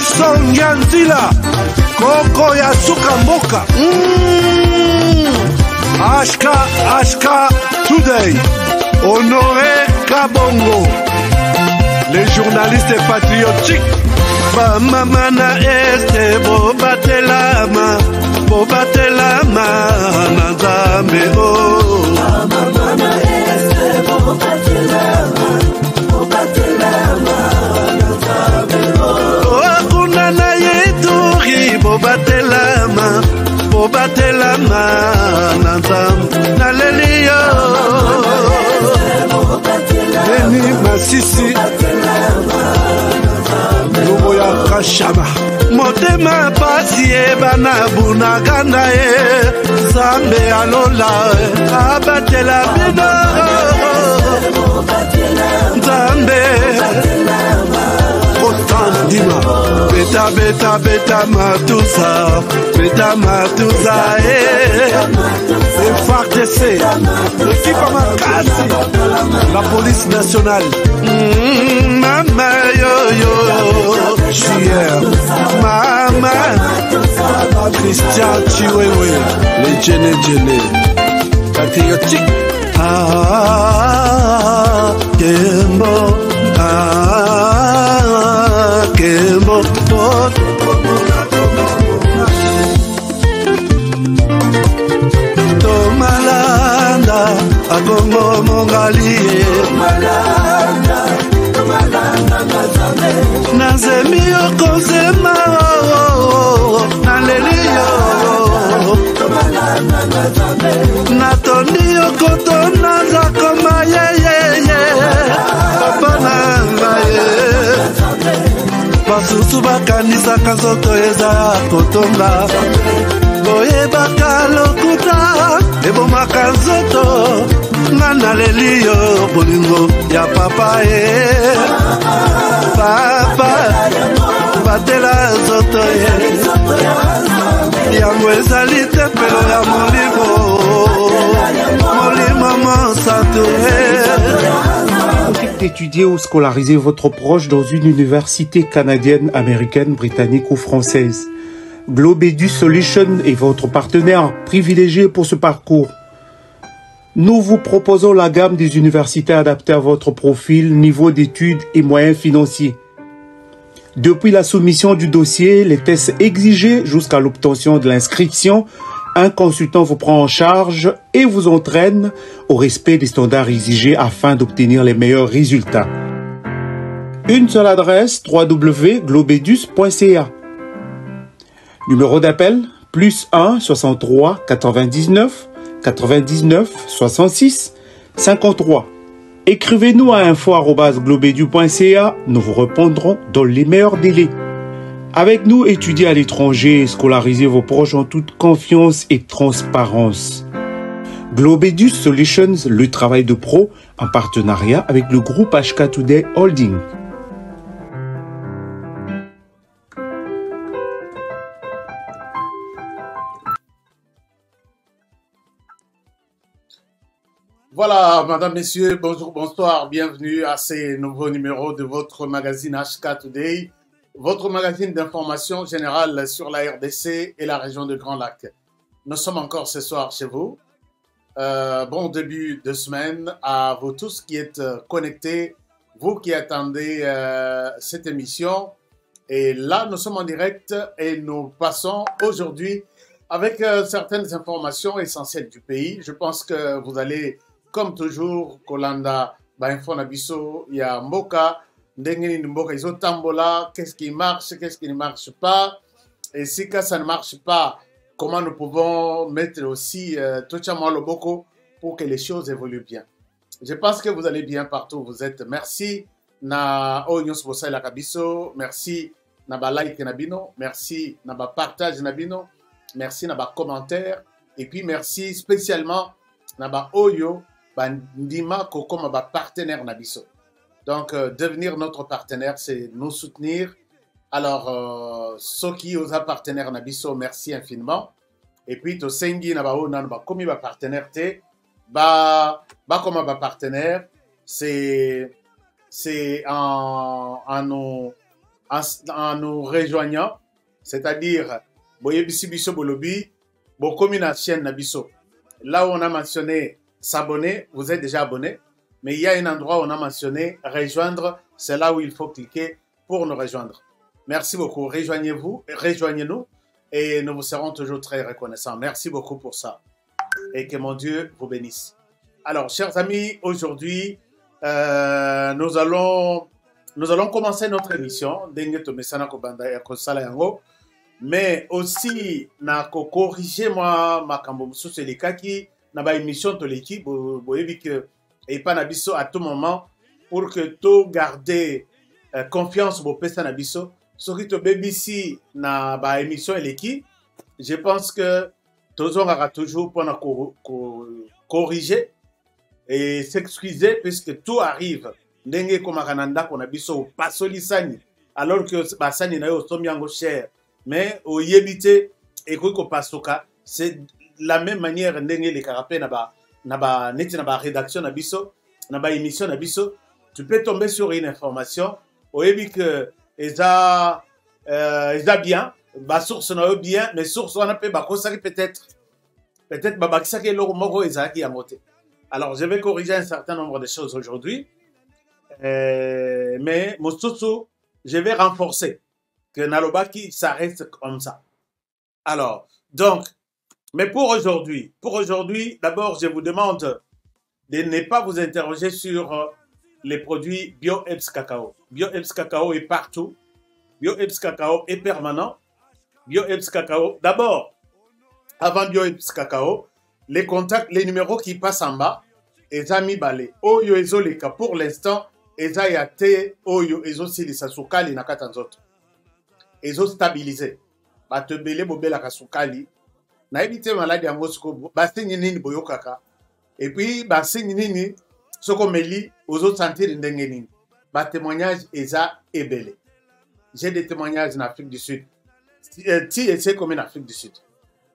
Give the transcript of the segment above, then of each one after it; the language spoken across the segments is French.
Wilson Yanzila Koko ya suka mboka HK Today Honoré Kabongo les journalistes patriotiques Bamamana este bobatelama Nanzambe Bamamana este bobatelama Nanzambe Okuna na yeturi bobatelama Nanzambe Naleliyo Eni Masisi Lumo ya Kashama Motema pasi ebana bunaganda Zambe alola abatela bino Zambe Otan dima Beta matusa FARDC l'équipe à Makasi la police nationale Mama yo Chier Mama Christian Chiwewe les Djene patriotique Kembo Kembo Tomalanda Agongo Mongali Nazemi Okozema Naleliyo Natoni Okoto Nazakoma Papa Nangaye Basusu bakanisa kanzoto eza kotonga Boye bakalokuta ebomaka nzoto Ngana leliyo bolingo ya papa Papa batela nzoto Yango ezali tempelo ya molimo mosantu d'étudier ou scolariser votre proche dans une université canadienne, américaine, britannique ou française. Globedu Solutions est votre partenaire privilégié pour ce parcours. Nous vous proposons la gamme des universités adaptées à votre profil, niveau d'études et moyens financiers. Depuis la soumission du dossier, les tests exigés jusqu'à l'obtention de l'inscription, un consultant vous prend en charge et vous entraîne au respect des standards exigés afin d'obtenir les meilleurs résultats. Une seule adresse, www.globedus.ca. Numéro d'appel, +1 63 99 99 66 53. Écrivez-nous à info@globedu.ca, nous vous répondrons dans les meilleurs délais. Avec nous, étudiez à l'étranger et scolarisez vos proches en toute confiance et transparence. Globedu Solutions, le travail de pro en partenariat avec le groupe HK Today Holding. Voilà, madame, messieurs, bonjour, bonsoir, bienvenue à ces nouveaux numéros de votre magazine HK Today, votre magazine d'information générale sur la RDC et la région de Grand Lac. Nous sommes encore ce soir chez vous. Bon début de semaine à vous tous qui êtes connectés, vous qui attendez cette émission. Et là, nous sommes en direct et nous passons aujourd'hui avec certaines informations essentielles du pays. Je pense que vous allez, comme toujours, Kolanda, Info Nabiso, il y a Mboka, Ndengeni Mboka, ils ont Tambola, qu'est-ce qui marche, qu'est-ce qui ne marche pas. Et si ça ne marche pas, comment nous pouvons mettre aussi Tochama Loboko pour que les choses évoluent bien. Je pense que vous allez bien partout où vous êtes. Merci na Onyos Bosa la Kabiso, merci na ba like nabino, merci na ba partage nabino, merci na ba commentaire et puis merci spécialement na ba Oyo ba ndima ko comme ba partenaire nabiso. Donc devenir notre partenaire, c'est nous soutenir. Alors ceux qui aux partenaires nabiso, merci infiniment. Et puis to sengi na ba o nan ba komi ba partenaire te ba comme ba partenaire, c'est en nous en nous rejoignant, c'est-à-dire Boyebisi Biso Bolobi, Bokomi na chaîne Nabiso. Là où on a mentionné s'abonner, vous êtes déjà abonné, mais il y a un endroit où on a mentionné rejoindre, c'est là où il faut cliquer pour nous rejoindre. Merci beaucoup, rejoignez-vous, rejoignez-nous et nous vous serons toujours très reconnaissants. Merci beaucoup pour ça et que mon Dieu vous bénisse. Alors, chers amis, aujourd'hui, nous allons commencer notre émission. Mais aussi, na corriger moi ma kambo mususu elekaki na ba émission to l'équipe boyebi que et pas na biso à tout moment pour que to garder confiance bo pesa na biso soki to BBC na ba émission l'équipe. Je pense que tous on aura toujours pour na corriger et s'excuser puisque tout arrive ndenge comme kananda ko na biso pas solisani alors que basani na yo somi yango cher. Mais au yébité et quoi pasoka c'est la même manière ndenge les carapé naba rédaction na biso naba émission na biso tu peux tomber sur une information au yébi que eza bien ba source na bien mais source on a peut ba kosaki peut-être ba kisaki lo moko ezaki ya moté. Alors je vais corriger un certain nombre de choses aujourd'hui mais mosusu je vais renforcer que Nalobaki, ça reste comme ça. Alors, donc, mais pour aujourd'hui, d'abord, je vous demande de ne pas vous interroger sur les produits BioEbs Cacao. BioEbs Cacao est partout. BioEbs Cacao est permanent. BioEbs Cacao, d'abord, avant BioEbs Cacao, les contacts, les numéros qui passent en bas, les amis balés. Oyo ezo leka pour l'instant, eza yate, oyo ezo silisa sukali na katanzoto. Ils ont stabilisé. Ba te belé bobela kasukali. Na ebité malade yango soko ba sinyi nini boyokaka. Et puis ba sinyi nini soko meli aux autres sentir ndenge nini. Ba témoignage eza ebele. J'ai des témoignages en Afrique du Sud. Ti ese comme en Afrique du Sud.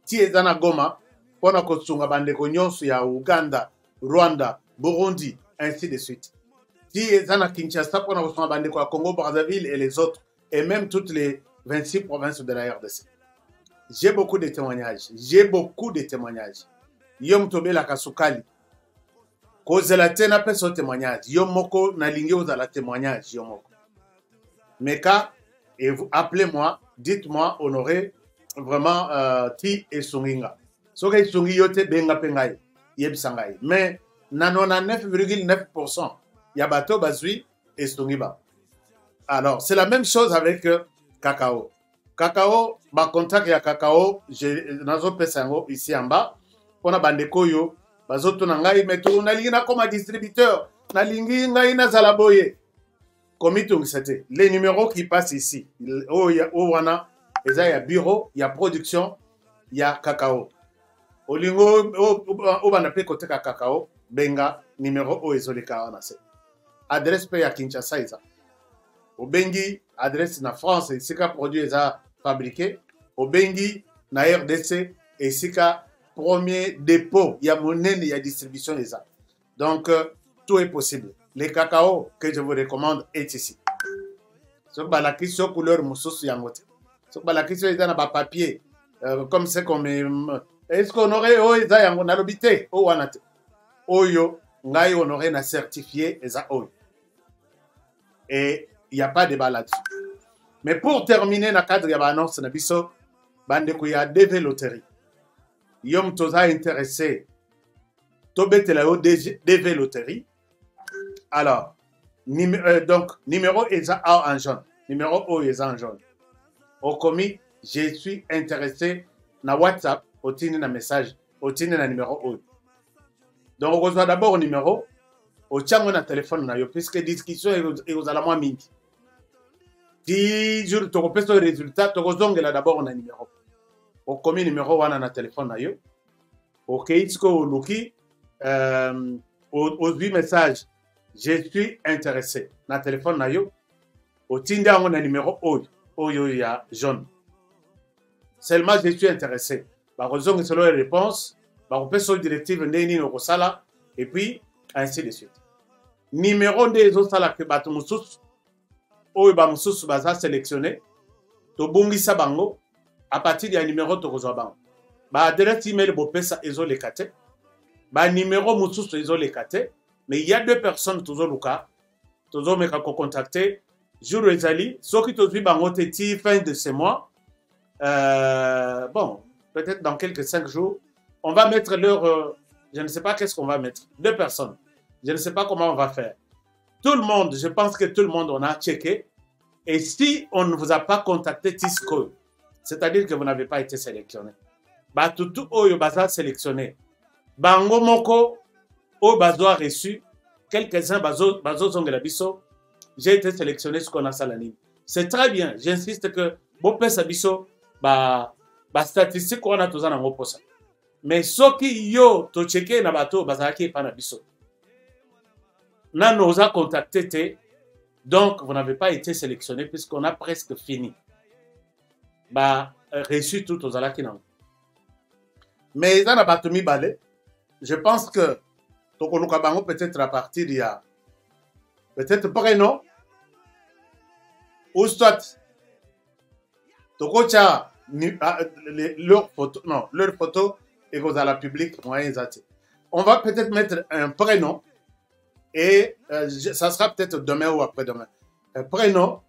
Ti eza na Goma pona kosunga bandeko nyonso ya Uganda, Rwanda, Burundi, ainsi de suite. Ti eza na Kinshasa pona kosunga bandeko ya Congo Brazzaville et les autres et même toutes les 26 provinces de la RDC. J'ai beaucoup de témoignages. Yom tobe la kasukali. Koze la tena pe so témoignage. Yom moko na lingi oza la témoignage. Yom moko. Meka, et vous appelez-moi, dites-moi, honoré, vraiment, ti et sunginga. So ke sungi yote benga pengai. Yeb sangai. Mais, na 99,9% yabato bazui et sungiba. Alors, c'est la même chose avec cacao. Cacao, ma contact ya cacao, nazo pesango ici en bas. On a bandeko yo, bazoto na ngai meto na lingi na comme distributeur, na lingi ngai na zalaboye. Komitung c'était les numéros qui passent ici. Oh ya wana, eza ya bureau, ya production, ya cacao. Olingo o bana pe côté cacao, benga numéro o ezoleka wana se. Adresse pe ya Kinshasa eza. Au Bengi, adresse na France, et sika produit est fabriqué. Au Bengi, na RDC, et sika premier dépôt, il y a monnaie, il y a distribution des ça. Donc, tout est possible. Le cacao que je vous recommande est ici. Ce la question couleur moussous yangote. Ce la question est dans le papier, comme c'est comme. Est-ce qu'on aurait oza yango na lobité o wanate. Oyo, ngai on aurait na certifié eza oyo. Et il n'y a pas de débat là-dessus. Mais pour terminer, dans le cadre de l'annonce, il y a DV Loterie. Yom Toza intéressé. Tobetelayo DV Loterie. Alors, donc, numéro est en jaune. Numéro O est en jaune. Au commis, je suis intéressé na WhatsApp, au tini na message, au tini na numéro O. Donc, on reçoit d'abord le numéro, au tchango na téléphone, puisque discussion est aux alamoi mingi. 10 jours, tu repères le résultat, tu as d'abord un numéro. Au commis numéro 1 na téléphone na yo. Au Keitsko Luki, aux 8 messages, je suis intéressé. Na téléphone na yo. Au Tinda, on a numéro O. Oyo ya jaune. Seulement, je suis intéressé. Par raison que selon les réponses, par opération directive Ndeni Nokosala, et puis, ainsi de suite. Numéro des autres salariés que Batumoussous, oyo bamosusu baza sélectionné tobongisa bango à partir ya numéro tokozwa bango baadresse email bopesa ezoleka te banuméro mosusu ezoleka te mais il y a deux personnes tozoluka tozomeka kocontacter jour ezali soki tozwi bango te ti fin de ce mois bon peut-être dans quelques 5 jours on va mettre leur je ne sais pas qu'est-ce qu'on va mettre 2 personnes je ne sais pas comment on va faire tout le monde je pense que tout le monde on a checké et si on ne vous a pas contacté Tisco c'est-à-dire que vous n'avez pas été sélectionné batutu oyo baza sélectionné bango moko oyo bazo reçu quelques-uns bazo zongela biso j'ai été sélectionné ce qu'on a salanine c'est très bien j'insiste que bopesa biso ba statistique on a tozana ngo posa mais soki yo to checker na bato bazaki pa na biso na nous a contacté te donc vous n'avez pas été sélectionné puisqu'on a presque fini ba reçu tout aux alaki na mais dans la batomi balé je pense que tokonuka bango peut-être à partir il y a peut-être prénom ou soit tokocha leur photo non leur photo et vous à la public moyen zati on va peut-être mettre un prénom et ça sera peut-être demain ou après-demain un prénom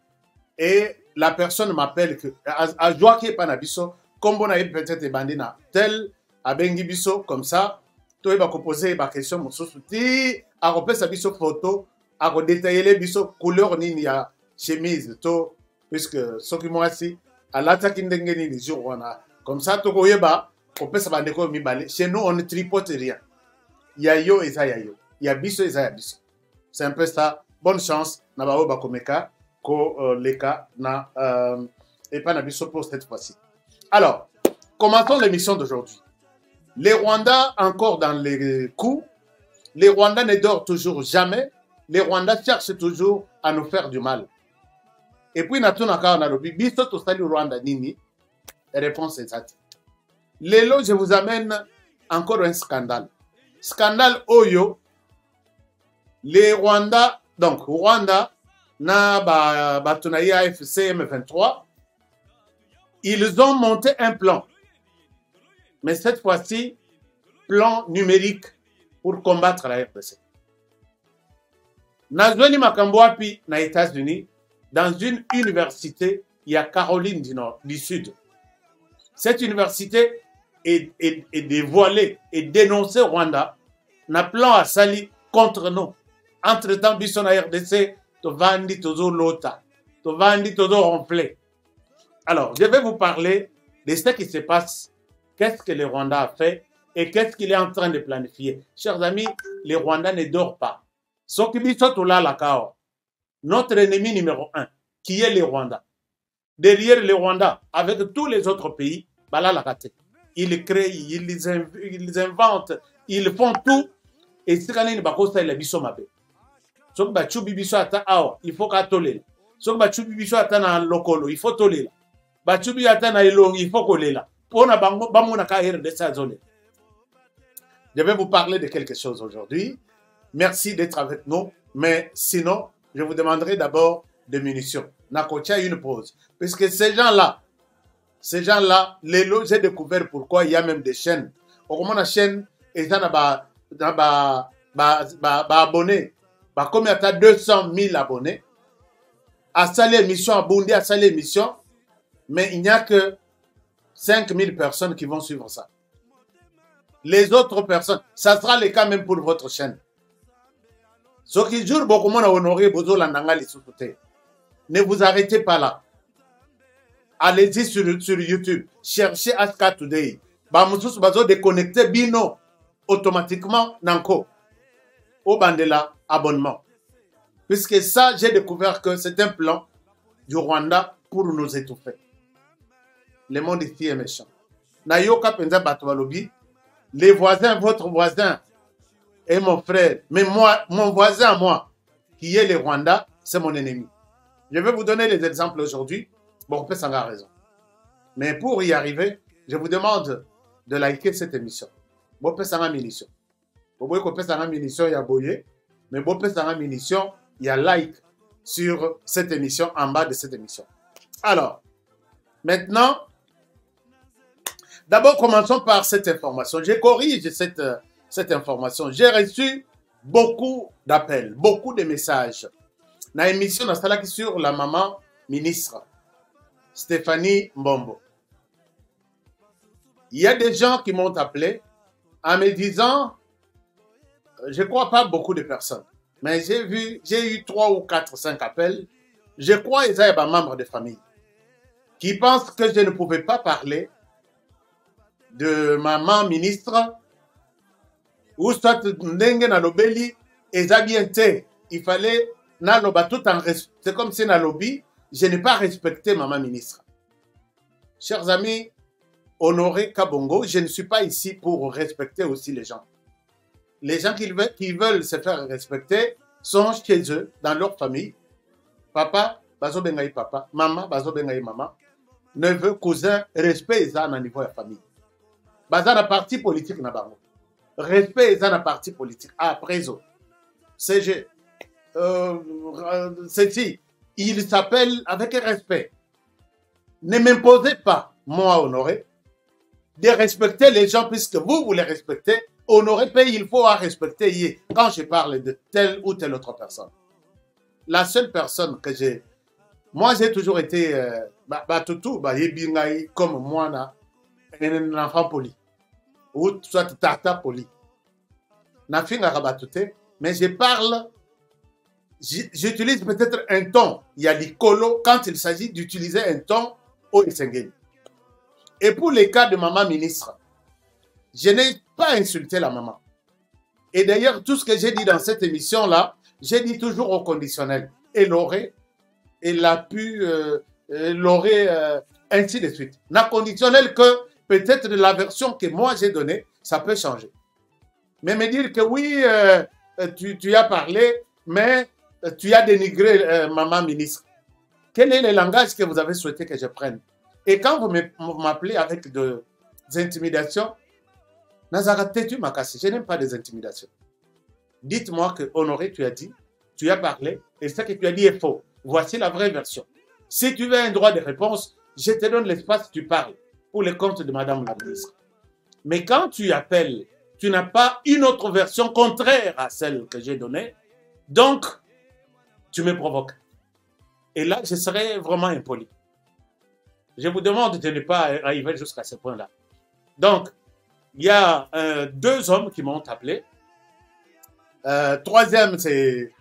et la personne m'appelle que à joie qui est pas na biso comme on a peut-être bandina tel à bengi biso comme ça toi il va poser ma question mon souci à repérer sa biso photo à redétailler les biso couleur ni ya chemise to puisque ce qui moi si à l'attaque ndengeni les jours on a comme ça to koyeba kopesa bandeko mibale chez nous on ne tripote rien ya yo et ça ya yo ya biso et ça ya biso c'est un peu ça bonne chance na ba oba komeka ko leka na et pas na biso pour cette fois-ci alors commençons l'émission d'aujourd'hui. Les Rwandais encore dans les coups, les Rwandais ne dorment toujours jamais, les Rwandais cherchent toujours à nous faire du mal. Et puis, biso to sali Rwanda nini? Réponse est ça. Lelo, je vous amène encore un scandale. Scandale Oyo, les Rwandais, donc Rwanda, na Batunaïa AFC M23, ils ont monté un plan. Mais cette fois-ci, plan numérique pour combattre la RDC. Nazweni Makambouapi, aux États-Unis, dans une université, il y a Caroline du Sud. Cette université est dévoilée et dénoncée au Rwanda, un plan à sali contre nous. Entre-temps, Bisson à RDC, Tovandi Tozo Lota, Tovandi Tozo Ronflé. Alors, je vais vous parler de ce qui se passe. Qu'est-ce que le Rwanda a fait et qu'est-ce qu'il est en train de planifier. Chers amis, les Rwandais ne dorment pas. Notre ennemi numéro 1, qui est les Rwandais. Derrière les Rwandais, avec tous les autres pays, ils créent, ils inventent, ils font tout. Et si on a bakosa la biso mabe. Sok ba chubi biso ata awa, il faut ka tolela. Sok ba chubi biso ata na lokolo, il faut tolela. Ba chubi ata na ilong, il faut kolela. Je vais vous parler de quelque chose aujourd'hui. Merci d'être avec nous. Mais sinon, je vous demanderai d'abord des munitions. Nakotia une pause. Puisque ces gens-là, j'ai découvert pourquoi il y a même des chaînes. Au moment la chaîne, et ça n'a abonnés. Comme il y a 200 000 abonnés, à ça l'émission, à Bundi, à ça l'émission, mais il n'y a que 5000 personnes qui vont suivre ça. Les autres personnes, ça sera le cas même pour votre chaîne. Ce qui jure beaucoup moins à honorer Bozo Landanga les sous-côtés. Ne vous arrêtez pas là. Allez-y sur YouTube. Cherchez Aska Today. Bamoussous Bazo déconnecté Bino automatiquement Nanko. Au bandela abonnement. Puisque ça, j'ai découvert que c'est un plan du Rwanda pour nous étouffer. Le monde ici est méchant. Nayoka Penza Batwalobi, les voisins, votre voisin et mon frère, mais moi, mon voisin à moi, qui est le Rwanda, c'est mon ennemi. Je vais vous donner les exemples aujourd'hui. Bon, peut s'en avoir raison. Mais pour y arriver, je vous demande de liker cette émission. Bon, peut s'en avoir munition. Bon, peut s'en avoir munition, il y a boyé. Mais bon, peut s'en avoir munition, il y a like. sur cette émission, en bas de cette émission. Alors, maintenant, d'abord commençons par cette information. Je corrige cette information. J'ai reçu beaucoup d'appels, beaucoup de messages. Dans l'émission sur la maman ministre, Stéphanie Mbombo. Il y a des gens qui m'ont appelé en me disant, je ne crois pas beaucoup de personnes, mais j'ai eu 3 ou 4, 5 appels. Je crois qu'ils sont membres de famille qui pensent que je ne pouvais pas parler de maman ministre ou soit Ndenge na lobeli et Zabiente. Il fallait naloba tout en respect. C'est comme si na lobby, je n'ai pas respecté maman ministre. Chers amis, Honoré Kabongo, je ne suis pas ici pour respecter aussi les gens. Les gens qui veulent se faire respecter sont chez eux, dans leur famille. Papa, bazo bengaï papa. Maman, bazo bengaï maman. Neveu, cousin, respect ils ont à niveau de la famille. Baza na parti politique na bango. Respect ils ont na parti politique. Après ça, CG, ceci, il s'appelle avec respect. Ne m'imposez pas, moi Honoré, de respecter les gens puisque vous les respectez. Honoré pays, il faut respecter quand je parle de telle ou telle autre personne. La seule personne que j'ai, moi j'ai toujours été comme moi, un enfant poli, ou soit tata poli. Mais je parle, j'utilise peut-être un ton, il y a l'icolo quand il s'agit d'utiliser un ton au Essengeni. Et pour les cas de maman ministre, je n'ai pas insulté la maman. Et d'ailleurs, tout ce que j'ai dit dans cette émission-là, j'ai dit toujours au conditionnel. Elle a pu, ainsi de suite. N'a conditionnel que peut-être de la version que moi j'ai donnée, ça peut changer. Mais me dire que oui, tu as parlé, mais tu as dénigré maman ministre. Quel est le langage que vous avez souhaité que je prenne? Et quand vous m'appelez avec des intimidations, je n'aime pas des intimidations. Dites-moi que Honoré, tu as dit, tu as parlé, et ce que tu as dit est faux. Voici la vraie version. Si tu veux un droit de réponse, je te donne l'espace, tu parles, pour le compte de Madame la ministre. Mais quand tu appelles, tu n'as pas une autre version contraire à celle que j'ai donnée, donc tu me provoques. Et là, je serai vraiment impoli. Je vous demande de ne pas arriver jusqu'à ce point-là. Donc, il y a 2 hommes qui m'ont appelé. Troisième, c'est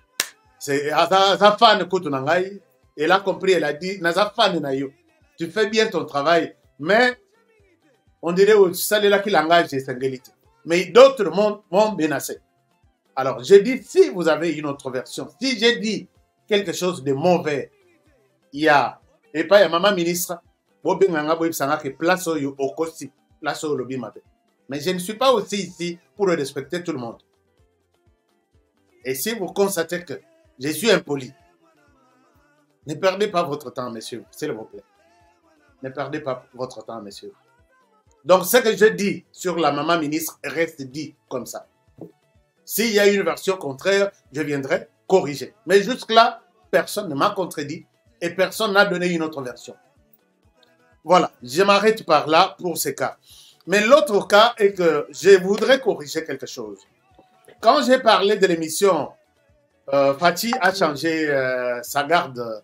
Azafan Koutounangaï. Elle a compris, elle a dit, Nazafan Nayo, tu fais bien ton travail, mais on dirait que c'est là qui langage des singularités. Mais d'autres m'ont menacé. Alors, j'ai dit, si vous avez une autre version, si j'ai dit quelque chose de mauvais, il y a, et pas il y a maman ministre, place au Kosi, place au lobby mabe. Mais je ne suis pas aussi ici pour respecter tout le monde. Et si vous constatez que je suis impoli, ne perdez pas votre temps, messieurs, s'il vous plaît. Ne perdez pas votre temps, messieurs. Donc, ce que je dis sur la maman ministre reste dit comme ça. S'il y a une version contraire, je viendrai corriger. Mais jusque-là, personne ne m'a contredit et personne n'a donné une autre version. Voilà, je m'arrête par là pour ces cas. Mais l'autre cas est que je voudrais corriger quelque chose. Quand j'ai parlé de l'émission, Fatih a changé sa garde.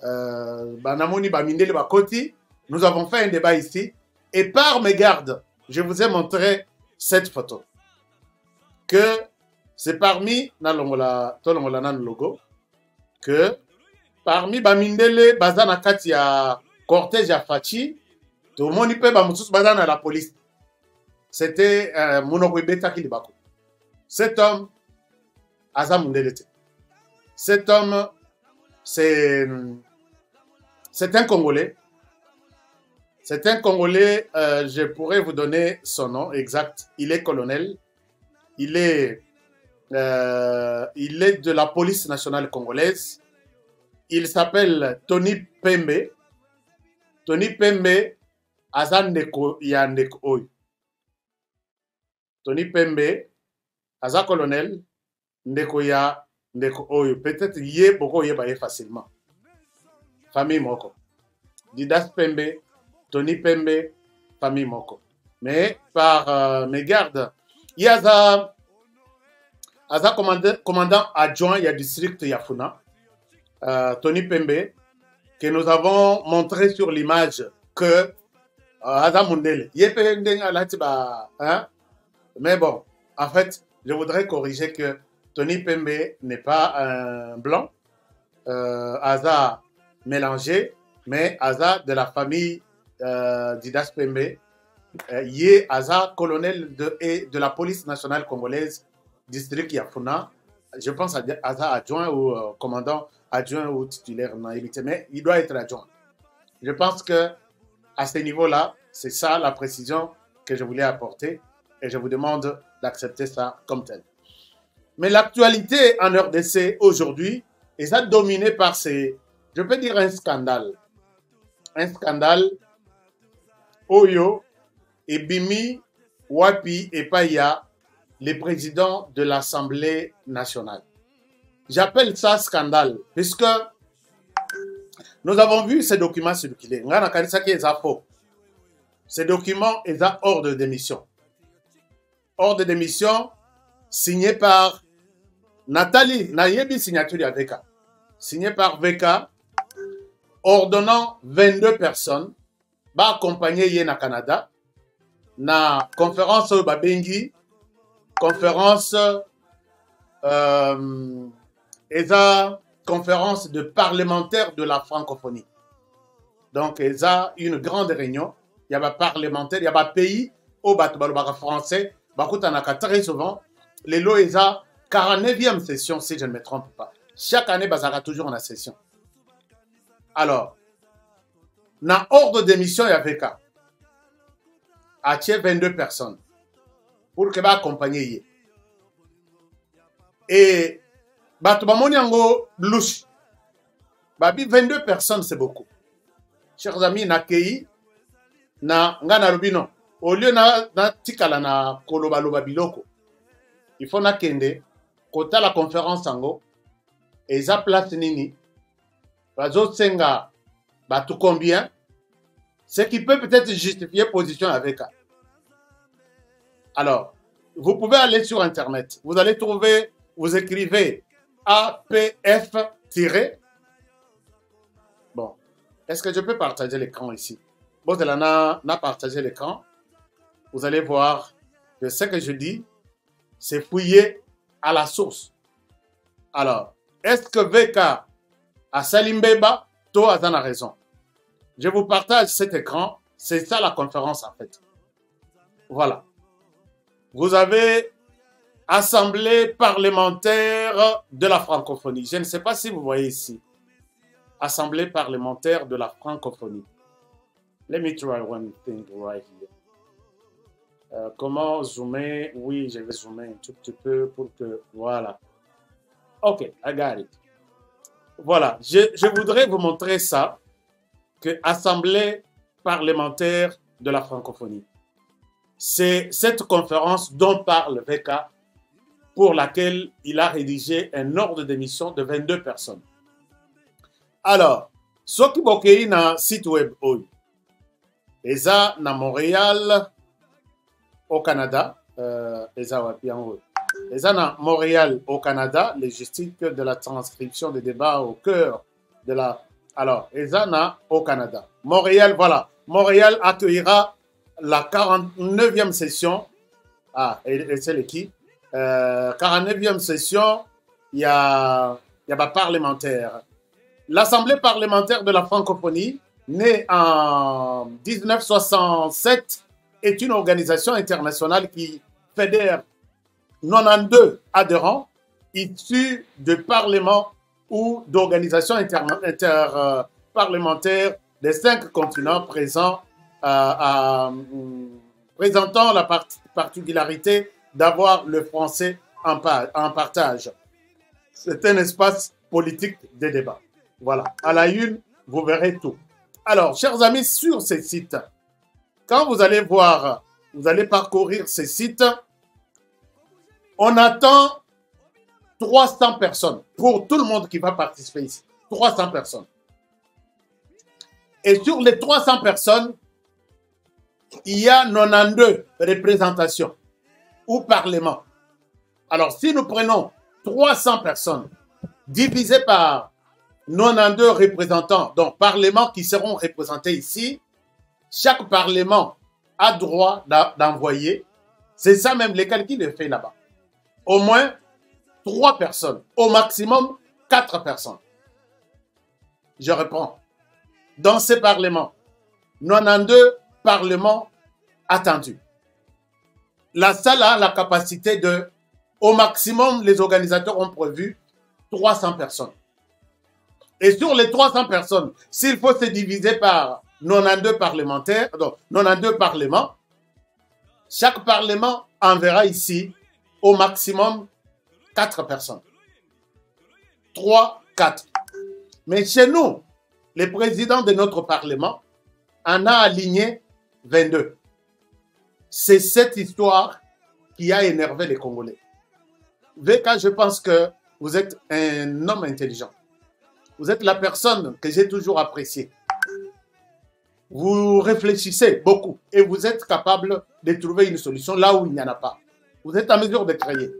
Banamoni Bamindele Bakoti, nous avons fait un débat ici. Et par mes gardes, je vous ai montré cette photo. Que c'est parmi, logo, que parmi Bamindele, Bazana Katia, cortège à Fatih, tout le monde peut Bazana la police. C'était Mounogwebeta Kilibako. Cet homme, Azamundelete. Cet homme, c'est un Congolais. C'est un Congolais, je pourrais vous donner son nom exact. Il est colonel. Il est de la police nationale congolaise. Il s'appelle Tony Pembe. Tony Pembe, Azandeko Yandeko Oy. Tony Pembe, Aza colonel, Ndeko ya Peut-être yé beaucoup yé facilement. Famille Moko. Didas Pembe, Tony Pembe, famille Moko. Mais par mégarde, il y a un commandant adjoint, il y a district Yafuna, Tony Pembe, que nous avons montré sur l'image que Aza Mundele, mais bon, en fait, je voudrais corriger que Tony Pembe n'est pas un blanc, Aza mélangé, mais Aza de la famille Didas Pembe, Yé Aza, colonel de la police nationale congolaise, district Yafuna. Je pense à Aza adjoint ou commandant adjoint ou titulaire, mais il doit être adjoint. Je pense que à ce niveau-là, c'est ça la précision que je voulais apporter et je vous demande d'accepter ça comme tel. Mais l'actualité en RDC aujourd'hui est ça dominée par ces, je peux dire un scandale. Un scandale, Oyo, et Bimi, Wapi et Paya, les présidents de l'Assemblée nationale. J'appelle ça scandale, puisque nous avons vu ces documents circuler. Ces documents sont hors de démission. Hors de démission, signé par Nathalie, Nayebi signature avec VK. Signé par VK, ordonnant 22 personnes, accompagner Yéna Canada, na conférence Babengi, conférence conférence de parlementaires de la francophonie. Donc, il y a une grande réunion. Il y a des parlementaires, il y a des pays où les français, très souvent, les lois, il y a 49e session, si je ne me trompe pas. Chaque année, il y a toujours une session. Alors, dans l'ordre d'émission, il y avait qu'à 22 personnes pour que accompagner. Et Batoubamonyango louche. 22 personnes, c'est beaucoup. Chers amis, Nakei, na ngana rubino. Au lieu na tikala na kolobaloba biloko. Il faut na kende, kota la conférence ango, et za place nini, bazo senga, batou combien, ce qui peut peut-être justifier position avec elle. Alors, vous pouvez aller sur Internet. Vous allez trouver, vous écrivez APF- Bon, est-ce que je peux partager l'écran ici? Bon, de là, n'a partagé l'écran. Vous allez voir que ce que je dis, c'est fouillé à la source. Alors, est-ce que VK a Salimbeba, toi, a raison? Je vous partage cet écran. C'est ça la conférence, en fait. Voilà. Vous avez Assemblée parlementaire de la francophonie. Je ne sais pas si vous voyez ici. Assemblée parlementaire de la francophonie. Let me try one thing right here. Comment zoomer? Oui, je vais zoomer un tout petit peu pour que... Voilà. OK, I got it. Voilà. Je voudrais vous montrer ça. Que Assemblée parlementaire de la francophonie. C'est cette conférence dont parle VK pour laquelle il a rédigé un ordre d'émission de 22 personnes. Alors, ce qui est dans le site web, et ça, dans Montréal, au Canada, et ça, dans Montréal, au Canada, logistique de la transcription des débats au cœur de la... Alors, et ça, au Canada. Montréal, voilà. Montréal accueillera la 49e session. Ah, et c'est qui? 49e session, il y a pas parlementaire. L'Assemblée parlementaire de la francophonie, née en 1967, est une organisation internationale qui fédère 92 adhérents issus de parlements ou d'organisations interparlementaires des 5 continents présentant la particularité d'avoir le français en partage. C'est un espace politique de débat. Voilà. À la une, vous verrez tout. Alors, chers amis, sur ces sites, quand vous allez voir, vous allez parcourir ces sites, on attend 300 personnes pour tout le monde qui va participer ici. 300 personnes. Et sur les 300 personnes, il y a 92 représentations ou parlements. Alors, si nous prenons 300 personnes divisées par 92 représentants, donc parlements qui seront représentés ici, chaque parlement a droit d'envoyer, c'est ça même les calculs est fait là-bas, au moins 3 personnes, au maximum 4 personnes. Je reprends. Dans ces parlements, 92 parlements attendus. La salle a la capacité de, au maximum, les organisateurs ont prévu 300 personnes. Et sur les 300 personnes, s'il faut se diviser par 92 parlementaires, donc 92 parlements, chaque parlement enverra ici au maximum 4 personnes. 3, 4. Mais chez nous, les présidents de notre parlement en a aligné 22. C'est cette histoire qui a énervé les Congolais. VK, je pense que vous êtes un homme intelligent. Vous êtes la personne que j'ai toujours appréciée. Vous réfléchissez beaucoup et vous êtes capable de trouver une solution là où il n'y en a pas. Vous êtes en mesure de créer.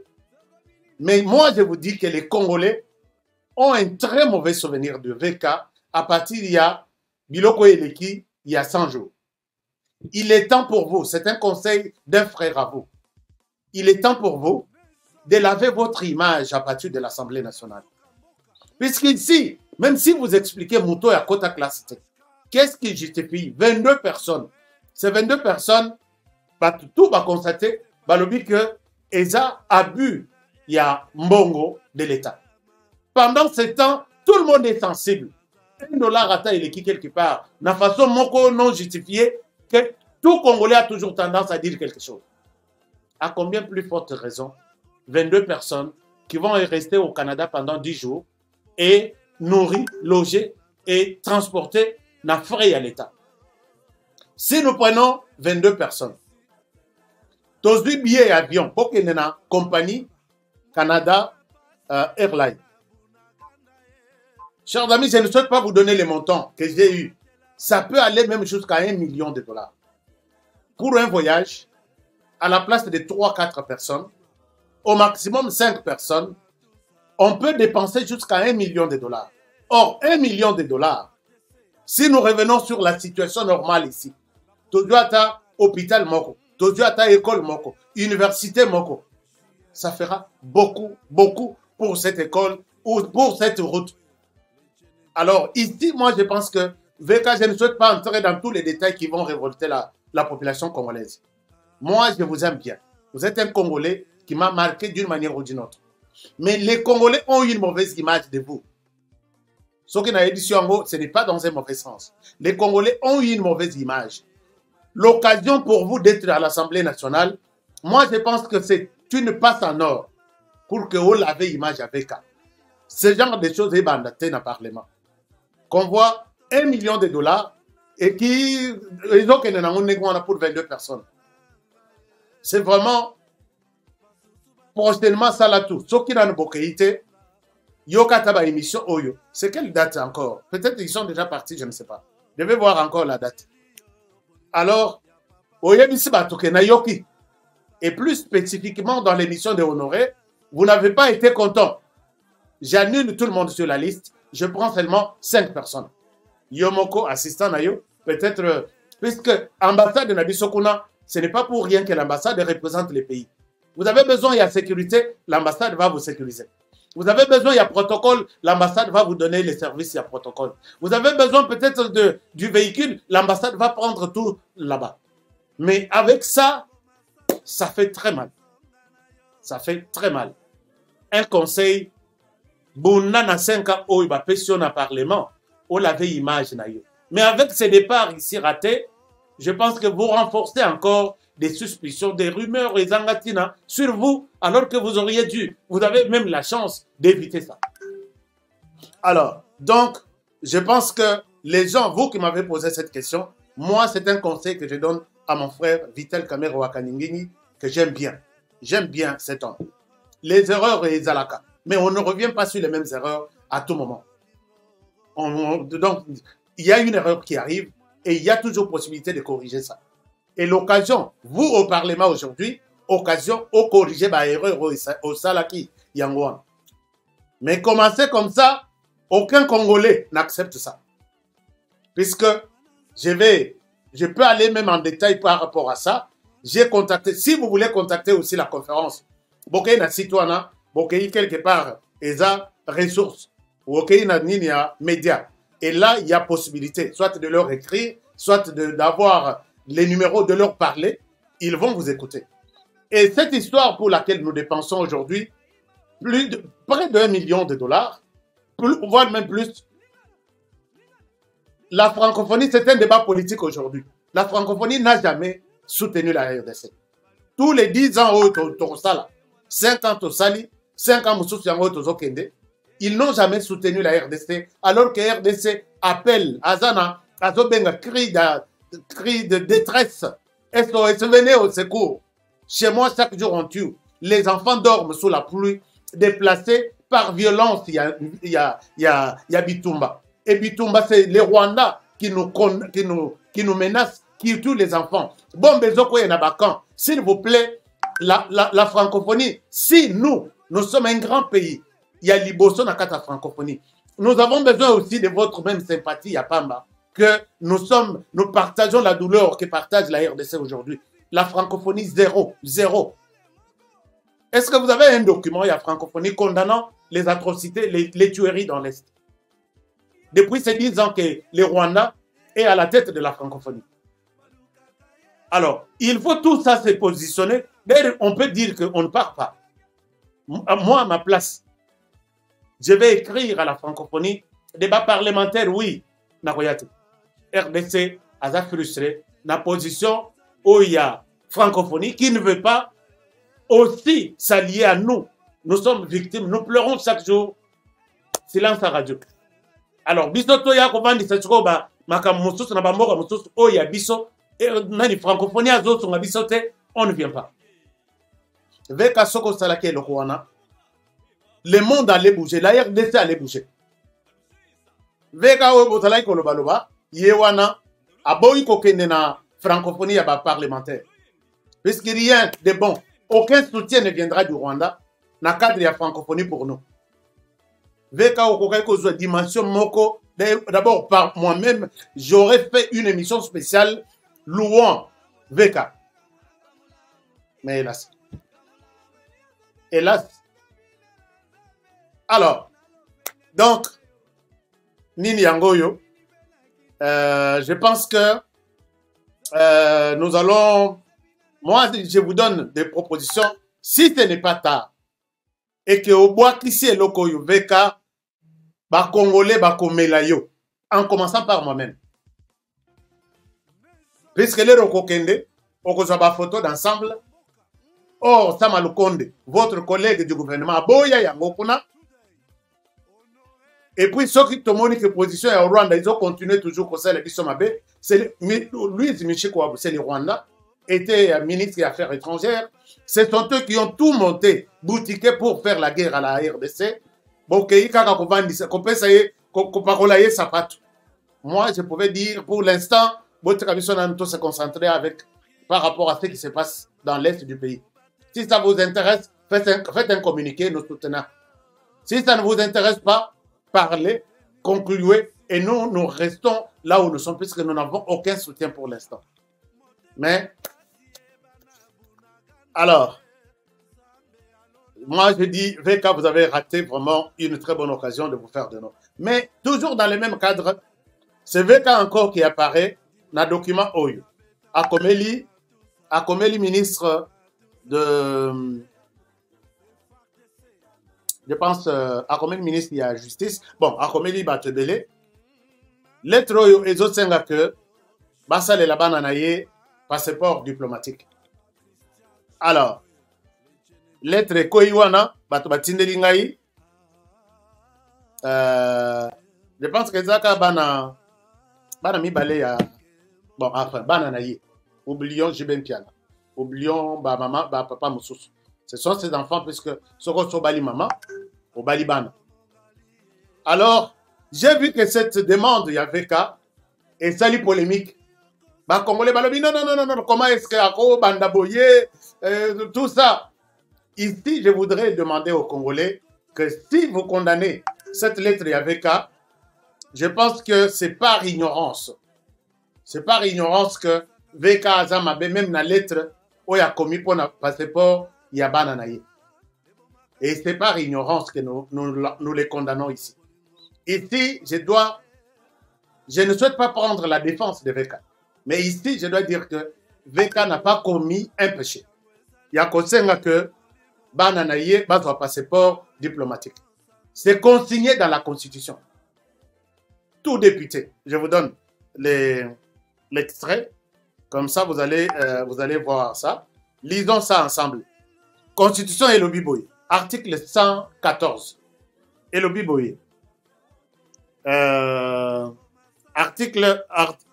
Mais moi, je vous dis que les Congolais ont un très mauvais souvenir de VK à partir d'il y a Biloko Eleki, il y a 100 jours. Il est temps pour vous, c'est un conseil d'un frère à vous. Il est temps pour vous de laver votre image à partir de l'Assemblée nationale. Puisqu'ici, même si vous expliquez Mouto et Akota Classe, qu'est-ce qui justifie 22 personnes? Ces 22 personnes, tout va constater, que Eza a bu, il y a Mbongo de l'État. Pendant ce temps, tout le monde est sensible. $1 à taille quelque part, de façon non justifiée, que tout Congolais a toujours tendance à dire quelque chose. À combien plus forte raison 22 personnes qui vont rester au Canada pendant 10 jours et nourrir, loger et transporter n'a frais à l'État. Si nous prenons 22 personnes, tous les billets avions pour qu'il y ait une compagnie Canada Airlines. Chers amis, je ne souhaite pas vous donner les montants que j'ai eus. Ça peut aller même jusqu'à $1 million. Pour un voyage, à la place de 3-4 personnes, au maximum 5 personnes, on peut dépenser jusqu'à $1 million. Or, $1 million, si nous revenons sur la situation normale ici, Tojoata hôpital Moko, Tojoata école Moko, université Moko, ça fera beaucoup, beaucoup pour cette école ou pour cette route. Alors ici, moi je pense que VK, je ne souhaite pas entrer dans tous les détails qui vont révolter la population congolaise. Moi, je vous aime bien. Vous êtes un Congolais qui m'a marqué d'une manière ou d'une autre. Mais les Congolais ont une mauvaise image de vous. Ce qui n'a édition, ce n'est pas dans un mauvais sens. Les Congolais ont une mauvaise image. L'occasion pour vous d'être à l'Assemblée nationale, moi je pense que c'est une passe en or pour que vous l'avez image avec ça. Ce genre de choses est bandaté dans le Parlement. Qu'on voit $1 million et ils ont pour 22 personnes. C'est vraiment prochainement ça là tout. Ce qui n'a pas été, Yokataba émission Oyo. C'est quelle date encore? Peut-être qu'ils sont déjà partis, je ne sais pas. Je vais voir encore la date. Alors, Yoki. Et plus spécifiquement dans l'émission de Honoré, vous n'avez pas été content. J'annule tout le monde sur la liste. Je prends seulement 5 personnes. Yomoko, assistant Nayo, peut-être, puisque l'ambassade de Nabi Sokuna, ce n'est pas pour rien que l'ambassade représente les pays. Vous avez besoin, il y a sécurité, l'ambassade va vous sécuriser. Vous avez besoin, il y a protocole, l'ambassade va vous donner les services, il y a protocole. Vous avez besoin peut-être du véhicule, l'ambassade va prendre tout là-bas. Mais avec ça, ça fait très mal. Ça fait très mal. Un conseil, Bounana 5 ans, il va pétion au Parlement, on l'avait image. Mais avec ces départs ici ratés, je pense que vous renforcez encore des suspicions, des rumeurs et zangatina sur vous, alors que vous auriez dû. Vous avez même la chance d'éviter ça. Alors, donc, je pense que les gens, vous qui m'avez posé cette question, moi, c'est un conseil que je donne à mon frère Vital Kamero Wakaningini, que j'aime bien. J'aime bien cet homme. Les erreurs et les alaka. Mais on ne revient pas sur les mêmes erreurs à tout moment. Donc, il y a une erreur qui arrive et il y a toujours possibilité de corriger ça. Et l'occasion, vous au Parlement aujourd'hui, occasion au corriger ma erreur au Salaki Yangouan. Mais commencer comme ça, aucun Congolais n'accepte ça. Puisque je peux aller même en détail par rapport à ça. J'ai contacté, si vous voulez contacter aussi la conférence, Bokei na citoyen, Bokei quelque part, ESA ressources, Bokei na ninia média. Et là, il y a possibilité, soit de leur écrire, soit d'avoir les numéros, de leur parler, ils vont vous écouter. Et cette histoire pour laquelle nous dépensons aujourd'hui près de $1 million, voire même plus, la francophonie, c'est un débat politique aujourd'hui. La francophonie n'a jamais soutenu la RDC. Tous les 10 ans, 5 ans au Sali, 5 ans au Kende, ils n'ont jamais soutenu la RDC, alors que la RDC appelle Azana, Azobenga, cri de détresse, SOS, venez au secours. Chez moi, chaque jour, on tue. Les enfants dorment sous la pluie, déplacés par violence. Il y a Bitumba. Et Bitumba, c'est les Rwandais qui nous menacent, qui tuent les enfants. Bon, Bezoko et Nabakan, s'il vous plaît, la francophonie, si nous sommes un grand pays, il y a Liboso dans la francophonie. Nous avons besoin aussi de votre même sympathie à Pamba, que nous partageons la douleur que partage la RDC aujourd'hui. La francophonie, zéro. Est-ce que vous avez un document, il y a francophonie, condamnant les atrocités, les tueries dans l'Est? Depuis ces 10 ans que les Rwandais est à la tête de la francophonie. Alors, il faut tout ça se positionner. D'ailleurs, on peut dire qu'on ne part pas. Moi, à ma place, je vais écrire à la francophonie, débat parlementaire, oui, Nakoyate. RDC, a frustré, la position où il y a francophonie qui ne veut pas aussi s'allier à nous. Nous sommes victimes, nous pleurons chaque jour. Silence à radio. Alors, bisoto ya kovandi satiko ba makamususu na bamboka mususu oya biso nani francophonie azoto nga bisote, on ne vient pas. Veka soko salake lokwana. Le monde allait bouger, la RDC allait bouger. Veka obo salake kolobaloba, yewana aboyi kokende na francophonie ya ba parlementaire. Puisque rien de bon, aucun soutien ne viendra du Rwanda na cadre ya francophonie pour nous. Veka Okokaiko dimension moko. D'abord, par moi-même, j'aurais fait une émission spéciale louant Veka. Mais hélas. Hélas. Alors, donc, Nini Yangoyo, je pense que nous allons, moi, je vous donne des propositions. Si ce n'est pas tard, et que au bois ici et lokoyo Veka, ba Congolais, ba Komelayo, en commençant par moi-même. Puisque les Rokokende, on a des photos d'ensemble. Or, Samalukonde, votre collègue du gouvernement, Boya Yangokuna. Et puis, ceux qui ont une position au Rwanda, ils ont continué toujours comme ça, les Bissomabe. C'est Louis Michiko, c'est le Rwanda, était ministre des Affaires étrangères. Ce sont eux qui ont tout monté, boutiqué pour faire la guerre à la RDC. Moi, je pouvais dire, pour l'instant, votre commission a se concentrer par rapport à ce qui se passe dans l'Est du pays. Si ça vous intéresse, faites un communiqué, nous soutenons. Si ça ne vous intéresse pas, parlez, concluez, et nous restons là où nous sommes, puisque nous n'avons aucun soutien pour l'instant. Mais, alors, moi je dis, VK, vous avez raté vraiment une très bonne occasion de vous faire de nom. Mais, toujours dans le même cadre, c'est VK encore qui apparaît dans le document OYO. Akomeli, ministre de... Je pense, Akomeli, ministre de la Justice. Bon, Akomeli, Batebele. Lettre OYO, et autres senga que, Bassa le laban anaye, passeport diplomatique. Alors, lettre Koiwana, Batobatindeli ngai. Je pense que Zaka bana mi balé ya bon enfin bana naye. Oublions Jiben Piana. Oublions ba maman, ba papa Moussous. Ce sont ces enfants puisque Soko Sobali maman. au Baliban. Alors, j'ai vu que cette demande, il y avait qu'à, et ça lui polémique. Bah, Congolais, balobi, non, non, non, non, non, comment est-ce que Ako, Bandaboye, tout ça. Ici, je voudrais demander aux Congolais que si vous condamnez cette lettre YVK, je pense que c'est par ignorance. C'est par ignorance que VK Azamabe, même la lettre, où il y a commis pour le passeport, il y a bananaï. Et c'est par ignorance que nous les condamnons ici. Ici, je ne souhaite pas prendre la défense de VK. Mais ici, je dois dire que VK n'a pas commis un péché. Il y a que bananaï, un passeport diplomatique. C'est consigné dans la Constitution. Tout député, je vous donne l'extrait, comme ça vous allez voir ça. Lisons ça ensemble. Constitution Elobi Boye, article 114. Elobi Boye.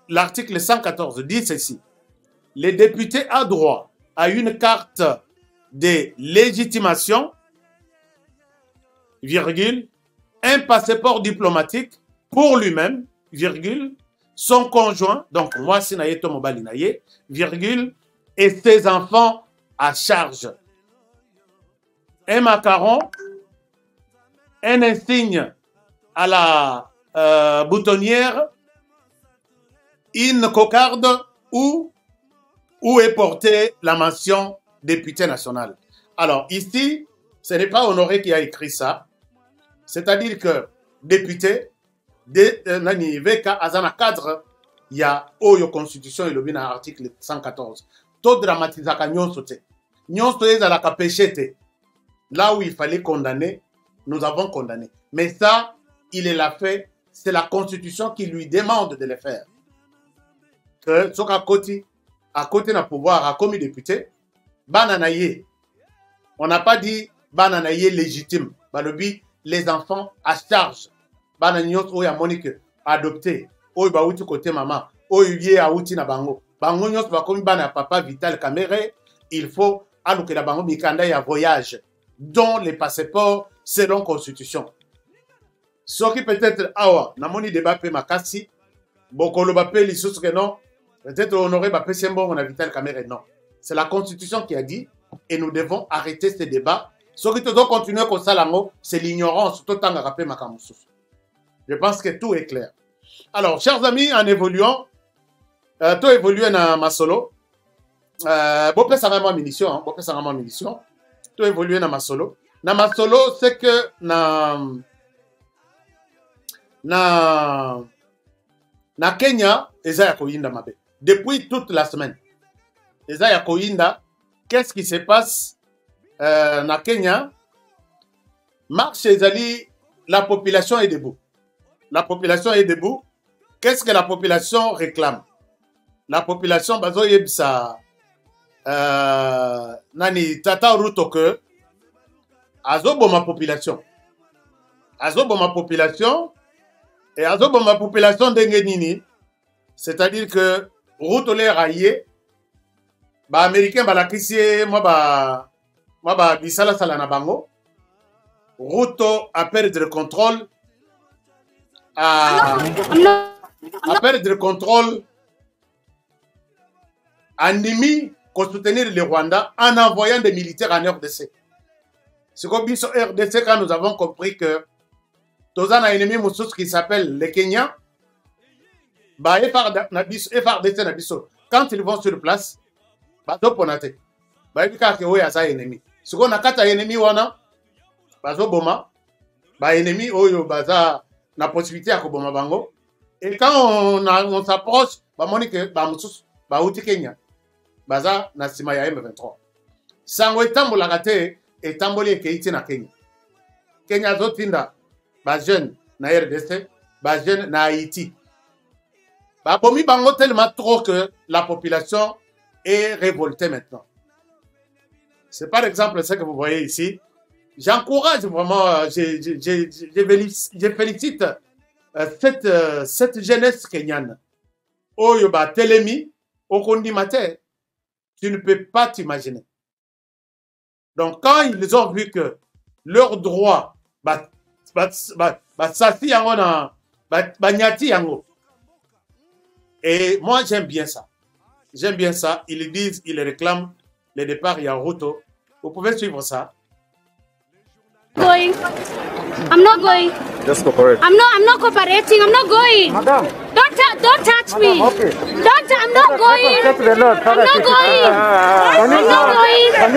L'article 114 dit ceci. Les députés ont droit à une carte de légitimation, virgule, un passeport diplomatique pour lui-même, virgule, son conjoint, donc moi, Sinaye Tomobali Naye, virgule, et ses enfants à charge. Un macaron, un insigne à la boutonnière, une cocarde où est portée la mention député national. Alors ici, ce n'est pas Honoré qui a écrit ça, c'est-à-dire que député, nani VK azana cadre ya oyo constitution ilobi na article 114 to dramatisaka nyonso te nyonso ezalaka péché te. Là où il fallait condamner, nous avons condamné, mais ça il l'a fait, c'est la constitution qui lui demande de le faire. Que soka koti à côté na pouvoir a commis député bananaye, on n'a pas dit bananaye légitime, balobi les enfants à charge. Bananyos oya monique adopté oy ba uti côté maman oy yé a uti na bango bango nyos ba komi bana papa Vital Kamerhe, il faut aluke la bango mikanda ya voyage dont les passeports selon constitution. Ce qui peut-être awa na moni débat pe makasi bokolo ba pe lisusu que non, peut-être honoré ba pe sembo on a Vital Kamerhe, non, c'est la constitution qui a dit et nous devons arrêter ce débat. Ce qui doit continuer comme ça lango, c'est l'ignorance tout en rappel makamusu. Je pense que tout est clair. Alors, chers amis, en évoluant, tout évolue dans ma solo. Bopé ça vraiment munition, hein. Bopé ça vraiment munition. Tout évolue dans ma solo. Dans ma solo, c'est que na Kenya, Eza Koyinda mabe. Depuis toute la semaine, Eza Koyinda, qu'est-ce qui se passe na Kenya? Marche Ezali, la population est debout. La population est debout. Qu'est-ce que la population réclame? La population, bazo yebsa, nani tata ruto que, azobo ma population. Azobo ma population, et azobo ma population d'enge nini, c'est-à-dire que ruto les raillé, ba américain ba la kissie, moi ba bisala sala na bango, ruto a perdre le contrôle, à perdre le contrôle, Andimi pour soutenir le Rwanda en envoyant des militaires en RDC. C'est comme ça, RDC, quand nous avons compris que tous un ennemi qui s'appelle les Kenyans, quand ils vont sur place, ennemi. Ce qu'on a quatre ennemis, ennemi, la possibilité à Koboma Bango. Et quand on s'approche, Monique, Kenya, Baza, Nasima ya M23. Sango etambo la gate, etamboli keiti na Kenya. Kenya zotinda, ba jeune na RDC, ba jeune na Haïti. Ba bomi bango tellement trop que la population est révoltée maintenant. C'est par exemple ce que vous voyez ici. J'encourage vraiment, je félicite cette jeunesse kenyane. Oyoba Telemi, Okondi Mate, tu ne peux pas t'imaginer. Donc quand ils ont vu que leurs droits sasi yango na nyati yango. Et moi j'aime bien ça. J'aime bien ça. Ils disent, ils réclament le départ Yaruto. Vous pouvez suivre ça. Going. I'm not going. Just cooperate. I'm not cooperating. I'm not going. Madam. Don't touch me. Okay. I'm not going. I'm not going. I'm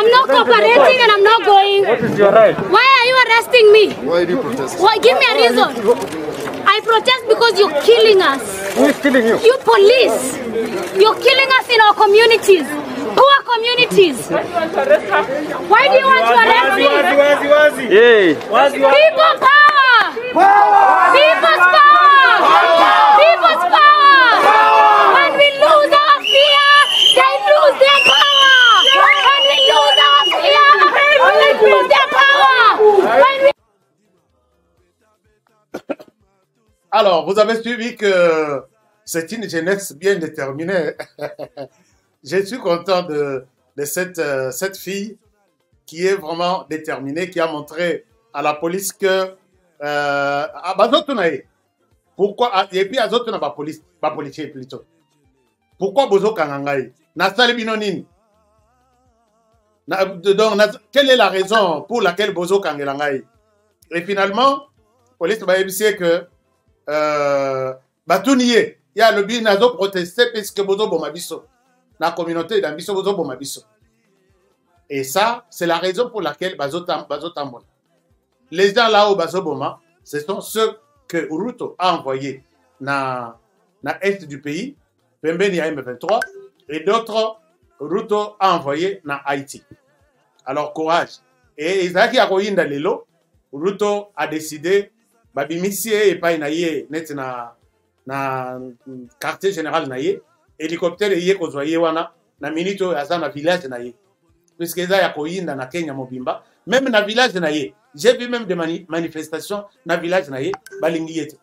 not cooperating and I'm not going. What is your right? Why are you arresting me? Why do you protest? Why? Give me a reason. I protest because you're killing us. Who is killing you? You police. You're killing us in our communities. Poor communities. Why do you want to arrest me? Hey. People power! People's power! People's power! When we lose our fear, they lose their power! When we lose our fear, they lose their power! When we... Alors, vous avez suivi que c'est une jeunesse bien déterminée. Je suis content de cette fille qui est vraiment déterminée, qui a montré à la police que pourquoi et puis azoto na ba police ba policier plutôt. Pourquoi bozo kangangai na sali binonini donc quelle est la raison pour laquelle bozo kangelangai? Et finalement police ba ebisé que batuniye ya le bin azo protester puisque bozo bomabiso la communauté d'ambition bozo bomabiso. Et ça c'est la raison pour laquelle bazo tambona. Les gens là au Bazoboma, ce sont ceux que Ruto a envoyés dans l'est du pays, Pembeni à M23, et d'autres Ruto a envoyés dans Haïti. Alors courage. Et Isaac Yaroïnda Lelo, Ruto a décidé, Babimisie et pas naïe, net na quartier général naïe, hélicoptère yé kozwaye wana, na minito azana village naïe. Puisque Isaac Yaroïnda na Kenya Mobimba, même dans le village naïe. J'ai vu même des manifestations dans le village naïe, Balingiyete.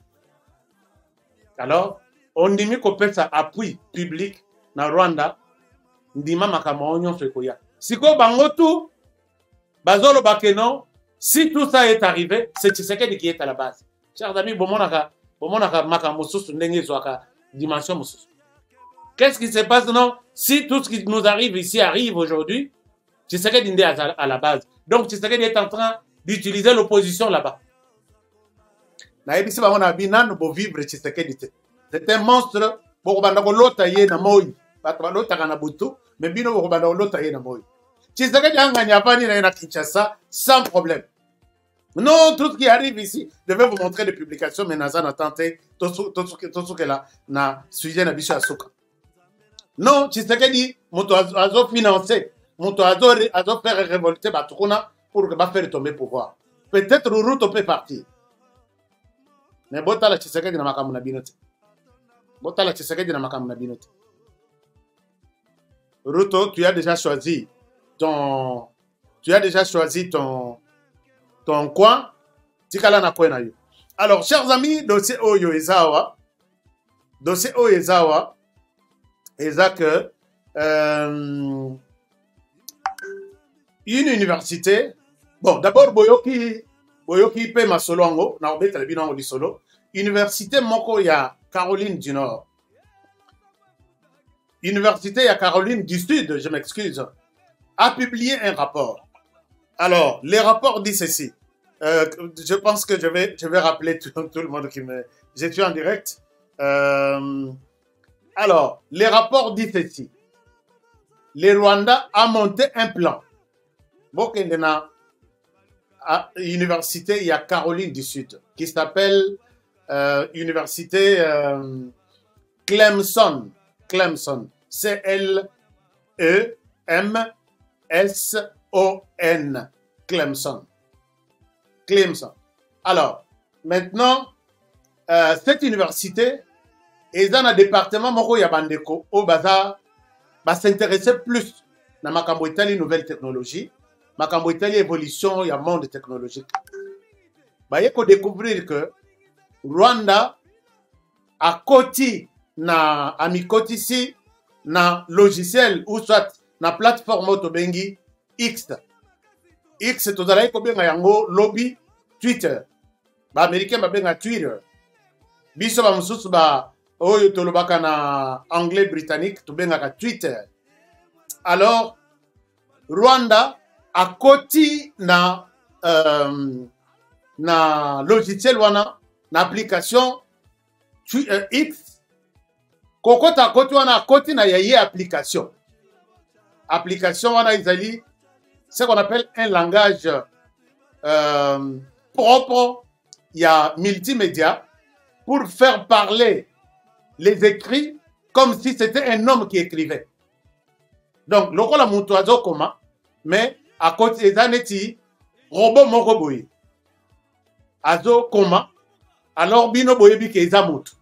Alors, on dit qu'on peut ça appui public dans Rwanda, ndima makamonyo fekoya. Si ko bangotu, bazolo bakeno, si tout ça est arrivé, c'est Tshisekedi qui est à la base. Chers amis, bomonaka makamosusu ndenge zwaka dimension mosusu. Qu'est-ce qui se passe non? Si tout ce qui nous arrive ici arrive aujourd'hui, Tshisekedi est à la base. Donc Tshisekedi est en train d'utiliser l'opposition là-bas. C'est un monstre. Sans problème. Non, tout ce qui arrive ici, je vais vous montrer des publications, mais Nazan a tenté tout ce qu'elle a suivi na bicho asuka. Non, Tshisekedi, moto azo financé, moto azo faire révolter Batukuna pour faire tomber le pouvoir. Peut-être Ruto peut partir. Mais Botala Tshisekedi na makamu na binote. Botala Tshisekedi na makamu na binote. Ruto, tu as déjà choisi ton coin. Tikala na kwe na yo. Alors, chers amis, dossier Oyo Ezawa. Dossier Oyo Ezawa. Eza que une université. Bon, d'abord, Boyoki pe ma solo ango, na obé talibino ango di solo. Université moko ya Caroline du Nord. Université ya Caroline du Sud, je m'excuse, a publié un rapport. Alors, les rapports disent ceci. Je pense que je vais rappeler tout le monde qui me... Je suis en direct. Alors, les rapports disent ceci. Le Rwanda a monté un plan. Bokendena à l'université, il y a Caroline du Sud, qui s'appelle Université Clemson. Clemson. C-L-E-M-S-O-N. Clemson. Clemson. Alors, maintenant, cette université est dans un département Moko Yabandeko, au Baza, va s'intéresser plus dans ma Italie nouvelle technologie. Makambo Italie évolution, il y a monde technologique. Il faut découvrir que Rwanda a côté na amikoti ici na logiciel ou soit na plateforme autobengi X. X tozalaki ko benga yango lobby Twitter. Ba américain ba benga Twitter. Biso ba mususu ba oyo tolobaka na anglais britannique to benga ka Twitter. Alors Rwanda a koti na logiciel wana na application X kokota koti wana koti na yaye application wana izali ce qu'on appelle un langage propre, il y a multimédia pour faire parler les écrits comme si c'était un homme qui écrivait. Donc, le rôle de azo koma, mais à côté des années, robot moko boye. Azo koma, alors bino boye bi ke zamutu.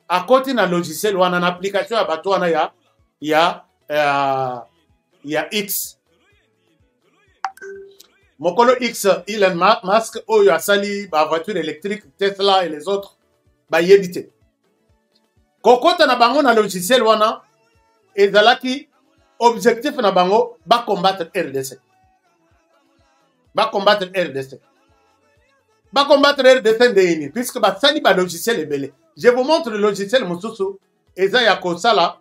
À côté na logiciel ou en application à bateau il y a X. Mokolo X, Elon Musk, Oyo Asali, ba voiture électrique, Tesla et les autres, ba yebite. Kokota na bango na logiciel wana, ezalaki objectif na bango ba combattre RDC. Ba combattre RDC. Ba combattre RDC ndeini, puisque ba sali ba logiciel ebele. Je vous montre le logiciel mususu, eza ya kosala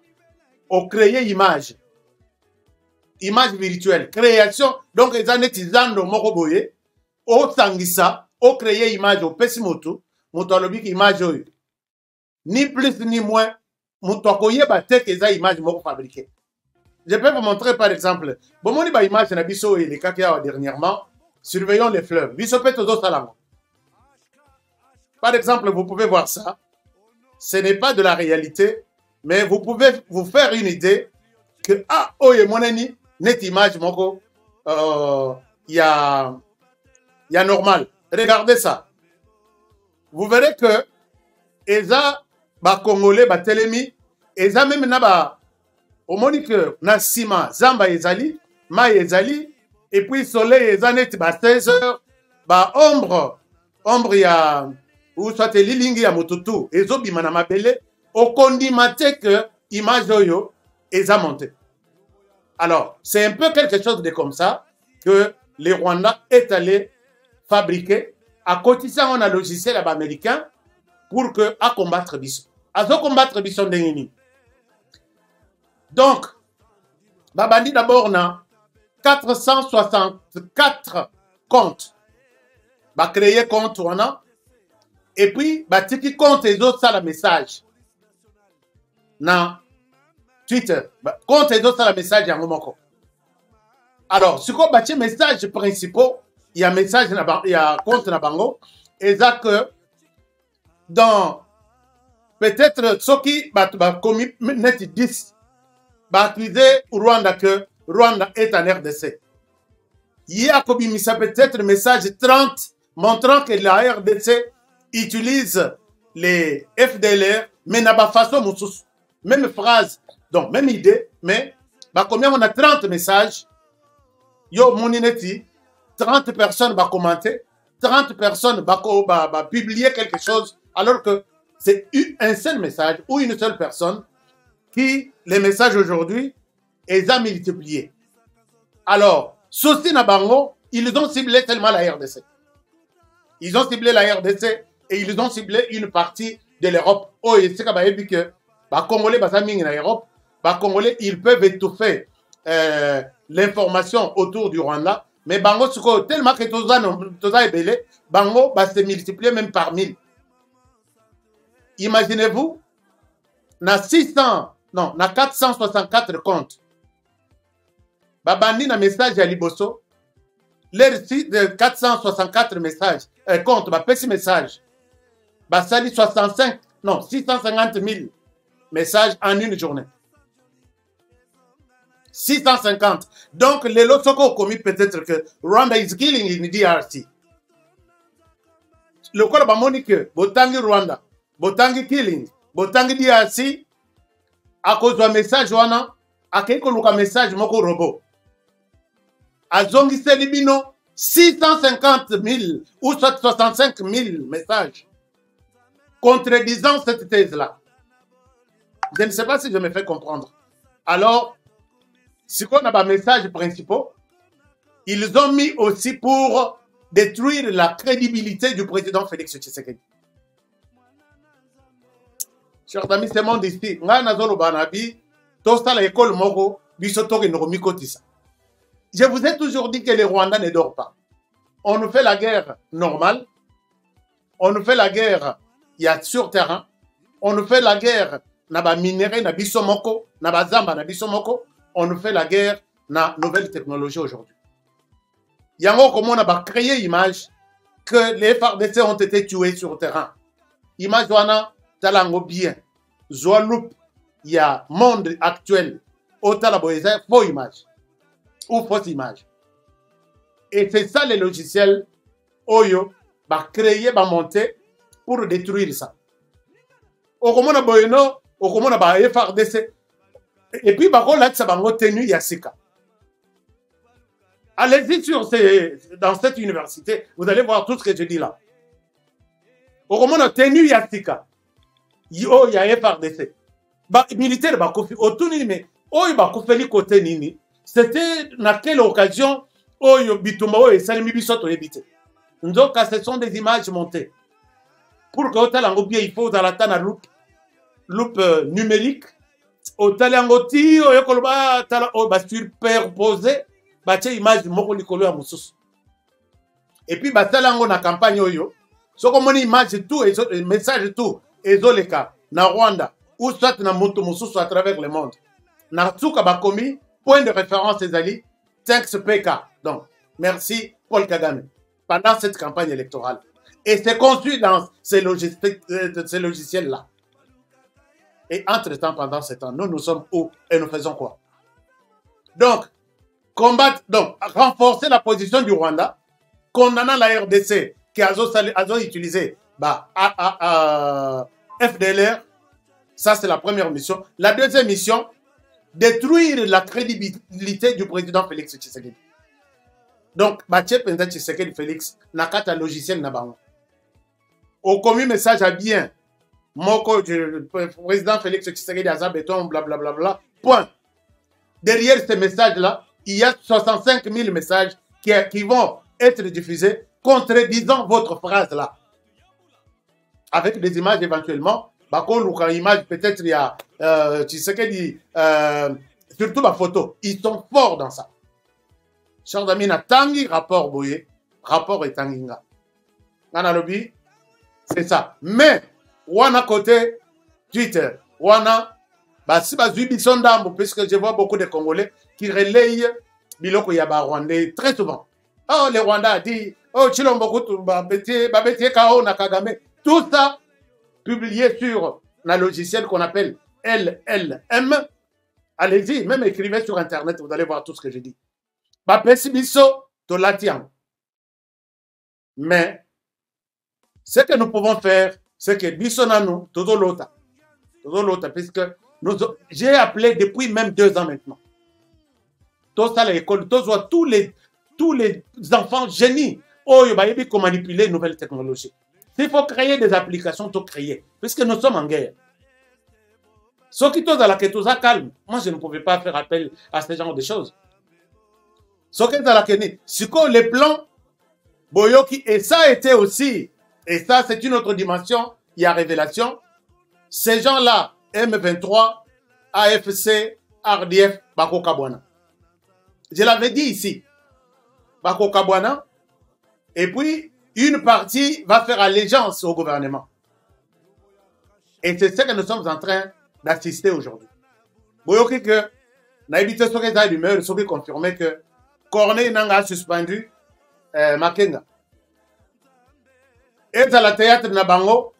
au créer image. Image virtuelle, création, donc les anetizando moko boye, au sangisa, au créer image au pesimoto, motolobi image oyo. Ni plus ni moins, motokoye bate que za image moko fabriquée. Je peux vous montrer par exemple, bon moni ba image na biso et les kakia dernièrement, surveillons les fleuves. Biso petozo salango. Par exemple, vous pouvez voir ça. Ce n'est pas de la réalité, mais vous pouvez vous faire une idée que oye moneni net image moko y a normal. Regardez ça. Vous verrez que eza ba congolais ba telemi eza même na ba omoni que na sima zamba ezali ma ezali et puis soleil eza net ba 16 heures ba ombre ya ou soit lilingi ya motutu ezo bima na mabele okondimate que image oyo eza monté. Alors, c'est un peu quelque chose de comme ça que les Rwandais est allé fabriquer à côté de ça on a logiciel américain pour que à combattre Bisso. À combattre Bisso d'Engeni. Donc, Babandi d'abord na 464 comptes. Ba créer compte wana et puis ba tiki compte les autres ça la message. Na Twitter, compte et d'autres le message en momoko. Alors, ce qu'on bâtit message principaux, il y a message, il y a compte na bango, et ça que dans peut-être ceux qui ont commis net 10, accuser Rwanda que Rwanda est en RDC. Il y a commis ça peut-être message 30 montrant que la RDC utilise les FDLR, mais n'a pas façon moussous. Même phrase. Donc, même idée, mais combien on a 30 messages, yo monineti, 30 personnes vont commenter, 30 personnes vont publier quelque chose, alors que c'est un seul message ou une seule personne qui, les messages aujourd'hui, les a multipliés. Alors, ceci na bango, ils ont ciblé tellement la RDC. Ils ont ciblé la RDC et ils ont ciblé une partie de l'Europe. Oh, et c'est comme ça que les Congolais sont en Europe. Les Congolais, ils peuvent étouffer l'information autour du Rwanda. Mais Bango, tellement que tout ça est belé, Bango va se multiplier même par 1000. Imaginez-vous, na 464 comptes. Babandi na message à Liboso, les de 464 messages, comptes, petit message. Sali 650 000 messages en une journée. 650. Donc, les lots sont commis peut-être que Rwanda is killing in DRC. Le quoi va monique, Botangi Rwanda, Botangi killing, Botangi DRC, à cause d'un message, wana, à quelque message, moko robot. À Zongi Selibino, 650 000 ou 65 000 messages contredisant cette thèse-là. Je ne sais pas si je me fais comprendre. Alors, ce qu'on a des messages principaux, ils ont mis aussi pour détruire la crédibilité du président Félix Tshisekedi. Chers amis, c'est mon ici. Je vous ai toujours dit que les Rwandais ne dorment pas. On nous fait la guerre normale. On nous fait la guerre sur terrain. On nous fait la guerre na ba minerai na bisomoko, na ba zamba na bisomoko. On nous fait la guerre na nouvelle technologie aujourd'hui. Yango comme on a créé image que les FARDC ont été tués sur terrain. Image wana talango bien. Zoaloup, il y a monde actuel. Au talaboyeza, faux image. Ou fausse image. Et c'est ça les logiciels Oyo va créer, va monter pour détruire ça. Au Romana Boyeno, au Romana ba FARDC. Et puis, là, ça va tenu Yassika. Allez-y dans cette université, vous allez voir tout ce que je dis là. Au Romana tenu Yassika. Yo, il y a FARDC. Militaire, mais côté nini. C'était dans quelle occasion Oyo Bitumba et Salimi Bisoto évité. Donc, ce sont des images montées. Pour que Otalango bien, il faut dans la tana loupe numérique. Otalango ti, Oyokoloba, Tala, superposé, bache image moko likolo ya mususu. Et puis, Batalango na campagne Oyo. So comme on image tout, et message tout, et zoleka, na Rwanda, ou soit na Moto mususu à travers le monde. Na Tsuka Bakomi, point de référence, les alliés, thanks PK. Donc, merci Paul Kagame. Pendant cette campagne électorale. Et c'est conçu dans ces logiciels-là. Et entre-temps, pendant ce temps, nous sommes où et nous faisons quoi? Donc, renforcer la position du Rwanda, condamnant la RDC qui a utilisé FDLR, ça c'est la première mission. La deuxième mission, détruire la crédibilité du président Félix Tshisekedi. Donc, Mathieu Penda Tshisekedi Félix n'a qu'à un logiciel Nabango. Au commis message à bien, Moko, président Félix Tshisekedi Azar Béton, blablabla, point. Derrière ces messages-là, il y a 65 000 messages qui vont être diffusés contredisant votre phrase-là. Avec des images éventuellement, image peut-être il y a Tshisekedi, surtout ma photo. Ils sont forts dans ça. Chers amis, na tangi rapport boye, rapport et tanginga. Nana lobby, c'est ça. Mais, wana côté Twitter, wana, si bazubi sondambo, puisque je vois beaucoup de Congolais qui relayent biloko yaba Rwandais très souvent. Oh, les Rwandais a dit, oh, Chilombo Kutu, babeti kao na Kagame. Tout ça, publié sur un logiciel qu'on appelle LLM. Allez-y, même écrivez sur Internet, vous allez voir tout ce que je dis. Mais ce que nous pouvons faire, c'est que Bissonano, tout l'autre, puisque j'ai appelé depuis même 2 ans maintenant. Tout ça, l'école, tous les enfants génies, ils ont manipuler les nouvelles technologies. S'il faut créer des applications, tout créer, puisque nous sommes en guerre. Ce qui est la question calme, moi je ne pouvais pas faire appel à ce genre de choses. Ce qui est la question, c'est que les plans, Boyoki, et ça a été aussi, et ça c'est une autre dimension, il y a révélation, ces gens-là, M23, AFC, RDF, Bako Kabwana. Je l'avais dit ici, Bako Kabwana, et puis une partie va faire allégeance au gouvernement. Et c'est ce que nous sommes en train d'assister aujourd'hui. Boyoki que, n'a évité ce que rumeur, ce qui confirmait que Corneille Nanga a suspendu Makenga. Et à la théâtre Nabango,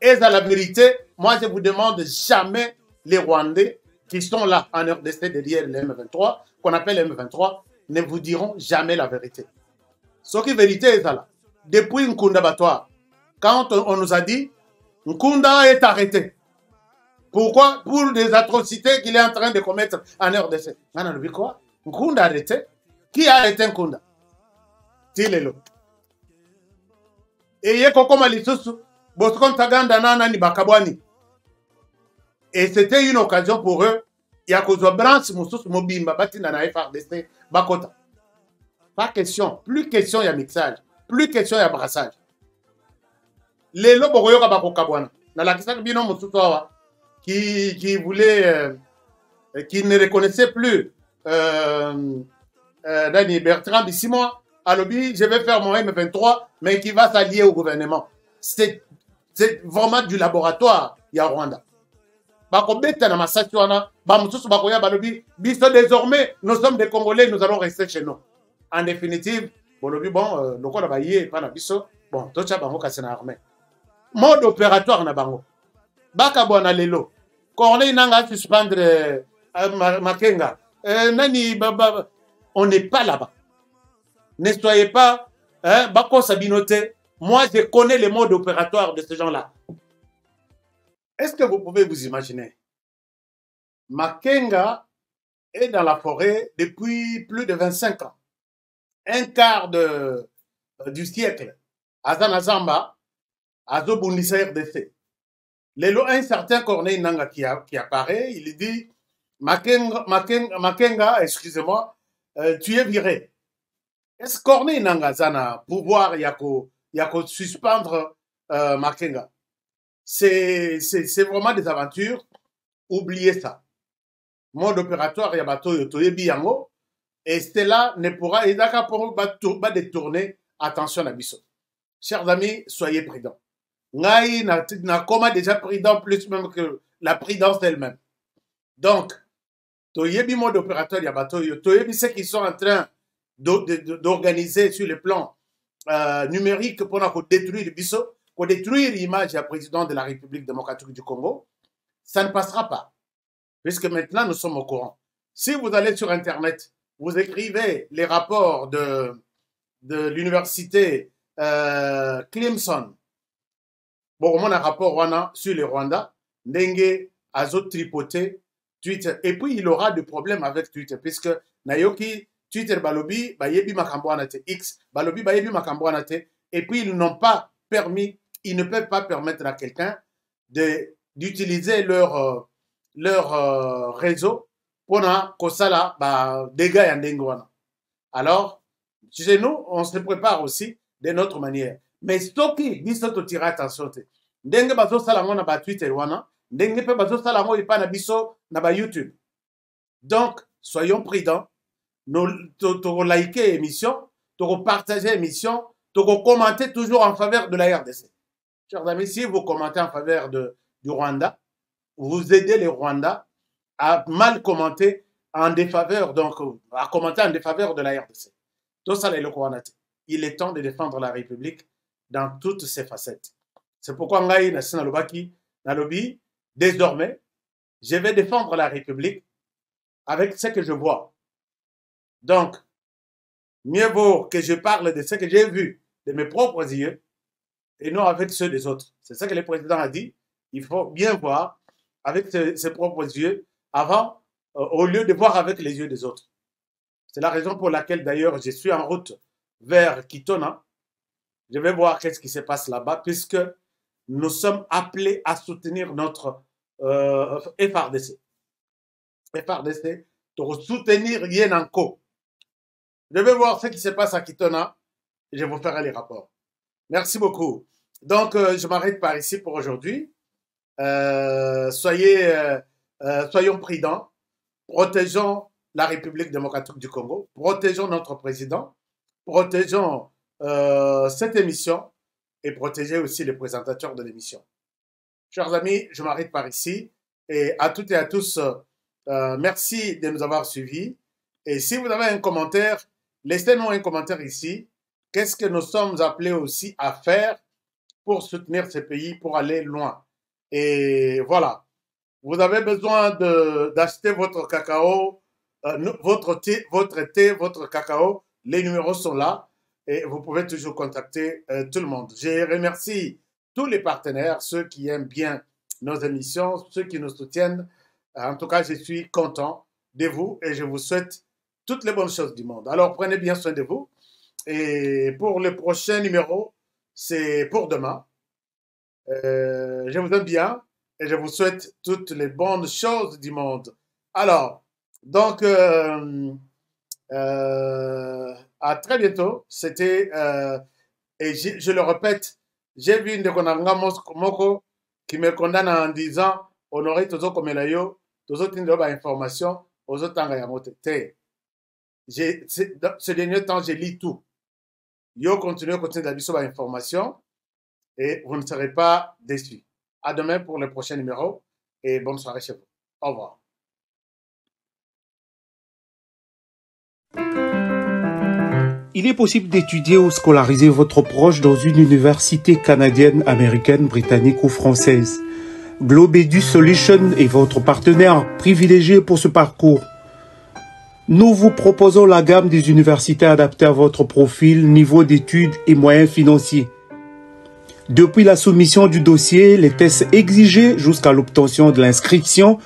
et à la vérité, moi je vous demande jamais les Rwandais qui sont là en RDC derrière le M23, qu'on appelle M23, ne vous diront jamais la vérité. Ce qui est vérité est là. Depuis Nkunda Battoir, quand on nous a dit Nkunda est arrêté. Pourquoi? Pour des atrocités qu'il est en train de commettre en RDC. On a dit quoi? Nkunda arrêté? Qui a arrêté Nkunda? Tilelo. Et et c'était une occasion pour eux. Il y a cause de branche mobimba batina na FARDC bakota. Pas question, plus question il y a mixage. plus question de brassage. Les lobes bokoyoka bakokabwana. Na la kisa bino mosusu awa qui voulait qui ne reconnaissait plus Dani Bertrand Bissimoa, alobi, je vais faire mon M23, mais qui va s'allier au gouvernement. C'est vraiment du laboratoire, il y a Rwanda. Désormais, nous sommes des Congolais, nous allons rester chez nous. En définitive, bon, le bon, tout ça, armé. Mode opératoire na bango. Baka bona lelo. Corneille nanga suspendre Makenga. Nani baba, on n'est pas là-bas. Ne soyez pas, hein, Bako Sabinote. Moi, je connais les modes opératoires de ces gens-là. Est-ce que vous pouvez vous imaginer? Makenga est dans la forêt depuis plus de 25 ans. Un quart du siècle. Azana Zamba, Azo Bundisa RDC. Un certain Corneille Nanga qui apparaît, il dit Makenga, excusez-moi, tu es viré. Est-ce que Corneille Nanga Zana pouvoir yako suspendre Makenga? C'est vraiment des aventures. Oubliez ça. Mode opératoire, il y a bateau biango. Et cela ne pourra pas détourner attention à Bissot. Chers amis, soyez prudents. Ngaï n'a comment déjà prudent plus même que la prudence elle-même. Donc, toyebi mode opératoire, il y a bateau toyebi ceux qui sont en train d'organiser sur le plan numérique pour détruire Bissot, pour détruire l'image du président de la République démocratique du Congo. Ça ne passera pas. Puisque maintenant, nous sommes au courant. Si vous allez sur Internet, vous écrivez les rapports de l'université Clemson. Bon, on a un rapport sur le Rwanda. Ndenge, Azo tripoté, Twitter. Et puis, il aura des problèmes avec Twitter. Puisque, Nayoki, Twitter, Balobi, Bayebi Makambouanate, X, Balobi, Bayebi Makambouanate. Et puis, ils n'ont pas permis, ils ne peuvent pas permettre à quelqu'un d'utiliser leur réseau pour que ça dégâts en dengwana. Alors, chez nous, on se prépare aussi de notre manière. Mais ce qui dit ça, tu tirer attention. Dengue bazo salango na ba Twitter wana, dengue pe bazo salango ipa na biso na ba YouTube. Donc, soyons prudents. Nous liker l'émission, partager l'émission, commenter toujours en faveur de la RDC. Chers amis, si vous commentez en faveur du Rwanda, vous aidez les Rwandais à mal commenter en défaveur, donc à commenter en défaveur de la RDC. Tout ça, il est temps de défendre la République dans toutes ses facettes. C'est pourquoi Ngaï Nassina Lobaki, Nalobi, désormais, je vais défendre la République avec ce que je vois. Donc, mieux vaut que je parle de ce que j'ai vu de mes propres yeux et non avec ceux des autres. C'est ça que le président a dit. Il faut bien voir avec ses propres yeux avant, au lieu de voir avec les yeux des autres. C'est la raison pour laquelle, d'ailleurs, je suis en route vers Kitona. Je vais voir qu'est-ce qui se passe là-bas, puisque nous sommes appelés à soutenir notre FRDC. FRDC, pour soutenir Yenanko. Je vais voir ce qui se passe à Kitona et je vous ferai les rapports. Merci beaucoup. Donc, je m'arrête par ici pour aujourd'hui. Soyons prudents, protégeons la République démocratique du Congo, protégeons notre président, protégeons cette émission et protégeons aussi les présentateurs de l'émission. Chers amis, je m'arrête par ici et à toutes et à tous, merci de nous avoir suivis. Et si vous avez un commentaire, laissez-nous un commentaire ici. Qu'est-ce que nous sommes appelés aussi à faire pour soutenir ces pays, pour aller loin? Et voilà, vous avez besoin d'acheter votre cacao, votre thé, votre cacao. Les numéros sont là et vous pouvez toujours contacter tout le monde. Je remercie tous les partenaires, ceux qui aiment bien nos émissions, ceux qui nous soutiennent. En tout cas, je suis content de vous et je vous souhaite toutes les bonnes choses du monde. Alors, prenez bien soin de vous. Et pour le prochain numéro, c'est pour demain. Je vous aime bien et je vous souhaite toutes les bonnes choses du monde. Alors, donc, à très bientôt. C'était Et je le répète, j'ai vu une de Konanga Moko qui me condamne en disant Honoré Tozo Komelayo, Tozo Tindoba information, Ozo Tanga Yamote. Ce dernier temps, je lis tout. Yo continue d'absorber l'information et vous ne serez pas déçus. À demain pour le prochain numéro et bonne soirée chez vous. Au revoir. Il est possible d'étudier ou scolariser votre proche dans une université canadienne, américaine, britannique ou française. Globe Edu Solutions est votre partenaire privilégié pour ce parcours. Nous vous proposons la gamme des universités adaptées à votre profil, niveau d'études et moyens financiers. Depuis la soumission du dossier, les tests exigés jusqu'à l'obtention de l'inscription,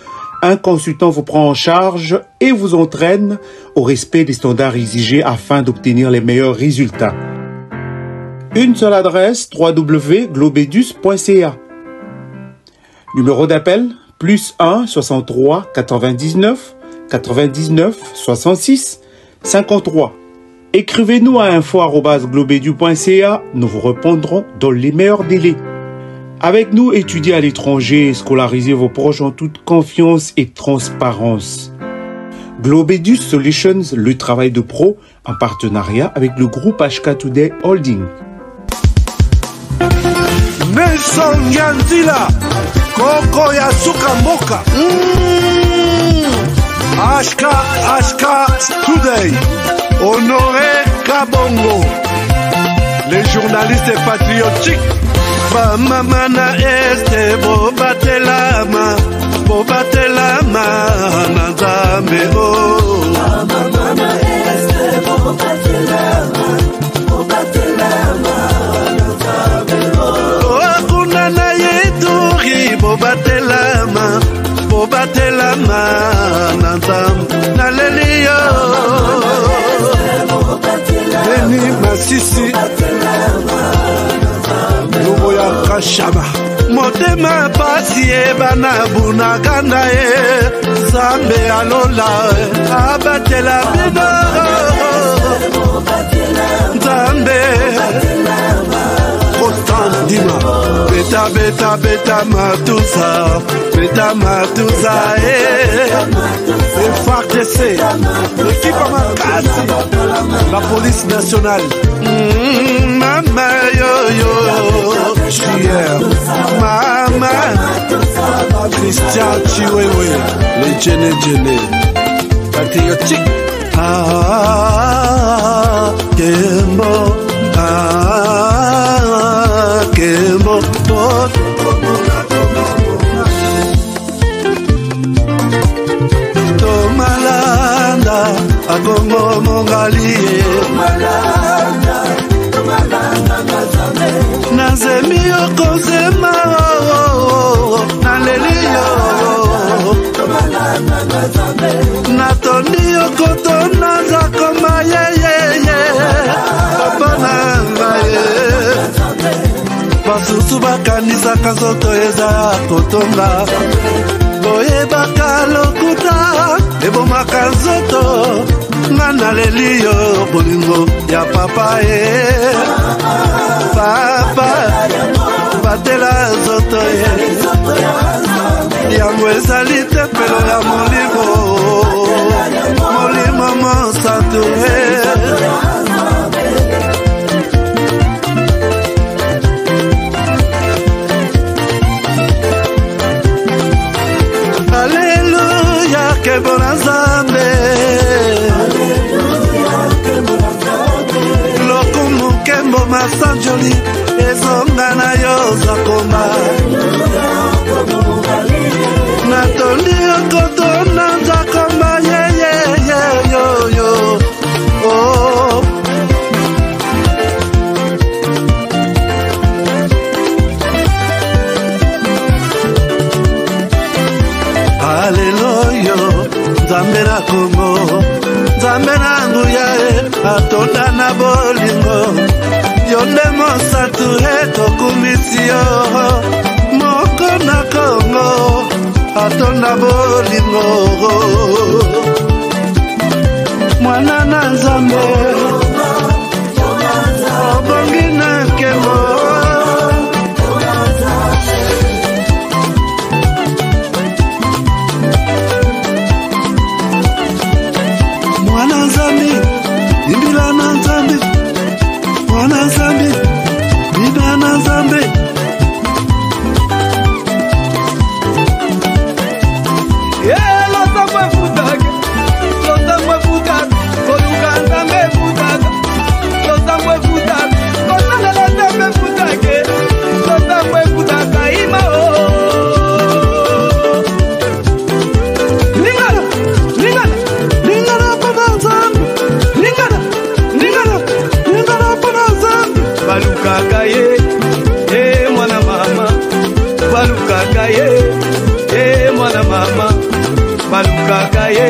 un consultant vous prend en charge et vous entraîne au respect des standards exigés afin d'obtenir les meilleurs résultats. Une seule adresse, www.globedus.ca. Numéro d'appel, +1 63 99 99 66 53. Écrivez-nous à info@globedu.ca, nous vous répondrons dans les meilleurs délais. Avec nous, étudiez à l'étranger et scolarisez vos proches en toute confiance et transparence. Globe Edu Solutions, le travail de pro en partenariat avec le groupe HK Today Holding. Nelson Yandila, Koko Yasuka Moka. HK Today, Honoré Kabongo, les journalistes patriotiques. Bamamana este bobatelama nazambe o. Bamamana este bobatelama nazambe o. Kuna na yeduri bobatelama nazambe naleliyo. Beni Masisi Luboya Kashaba Motema pasi bana bunagana Zambe alola abatela bino Zambe Constant Dima Beta matusa FARDC l'équipe Makasi la police nationale Mama yo Chier Mama Christian Chiwewe les Djene patriotique Kembo Kembo Tomalanda Agongo Mongalie Nazemi Okozema Naleliyo Natoni Okotona Zakoma Papa Nangaye Basusu bakanisa kazoto eza kotonga Boye bakalokuta ebomaka nzoto Ngana leliyo bolingo ya papa Papa batela nzoto yango ezali tempelo ya molimo monsanto Alléluia, que bon ensemble. Lokumu kembo masanjoli, ezonga na yo zakoma. Natoli okoto na zakoma, yo. Oh. Alléluia, Nzambe na Congo, Nzambe na nguya atonda na bolingo, yonde mosatu tokumisi yo, moko na Congo, atonda bolingo, mwana na Nzambe, obongi na Nzambe. Lozambo efutaka, lozambo efutaka, koluka Nzambe efutaka, lozambo efutaka, kosala lozambo efutaka, lozambo efutaka ima o. Lingana, lingana, lingana pana Nzambe. Lingana, lingana, lingana pana Nzambe. Balukaka ye, mwana mama, balukaka ye, mwana mama, balukaka ye.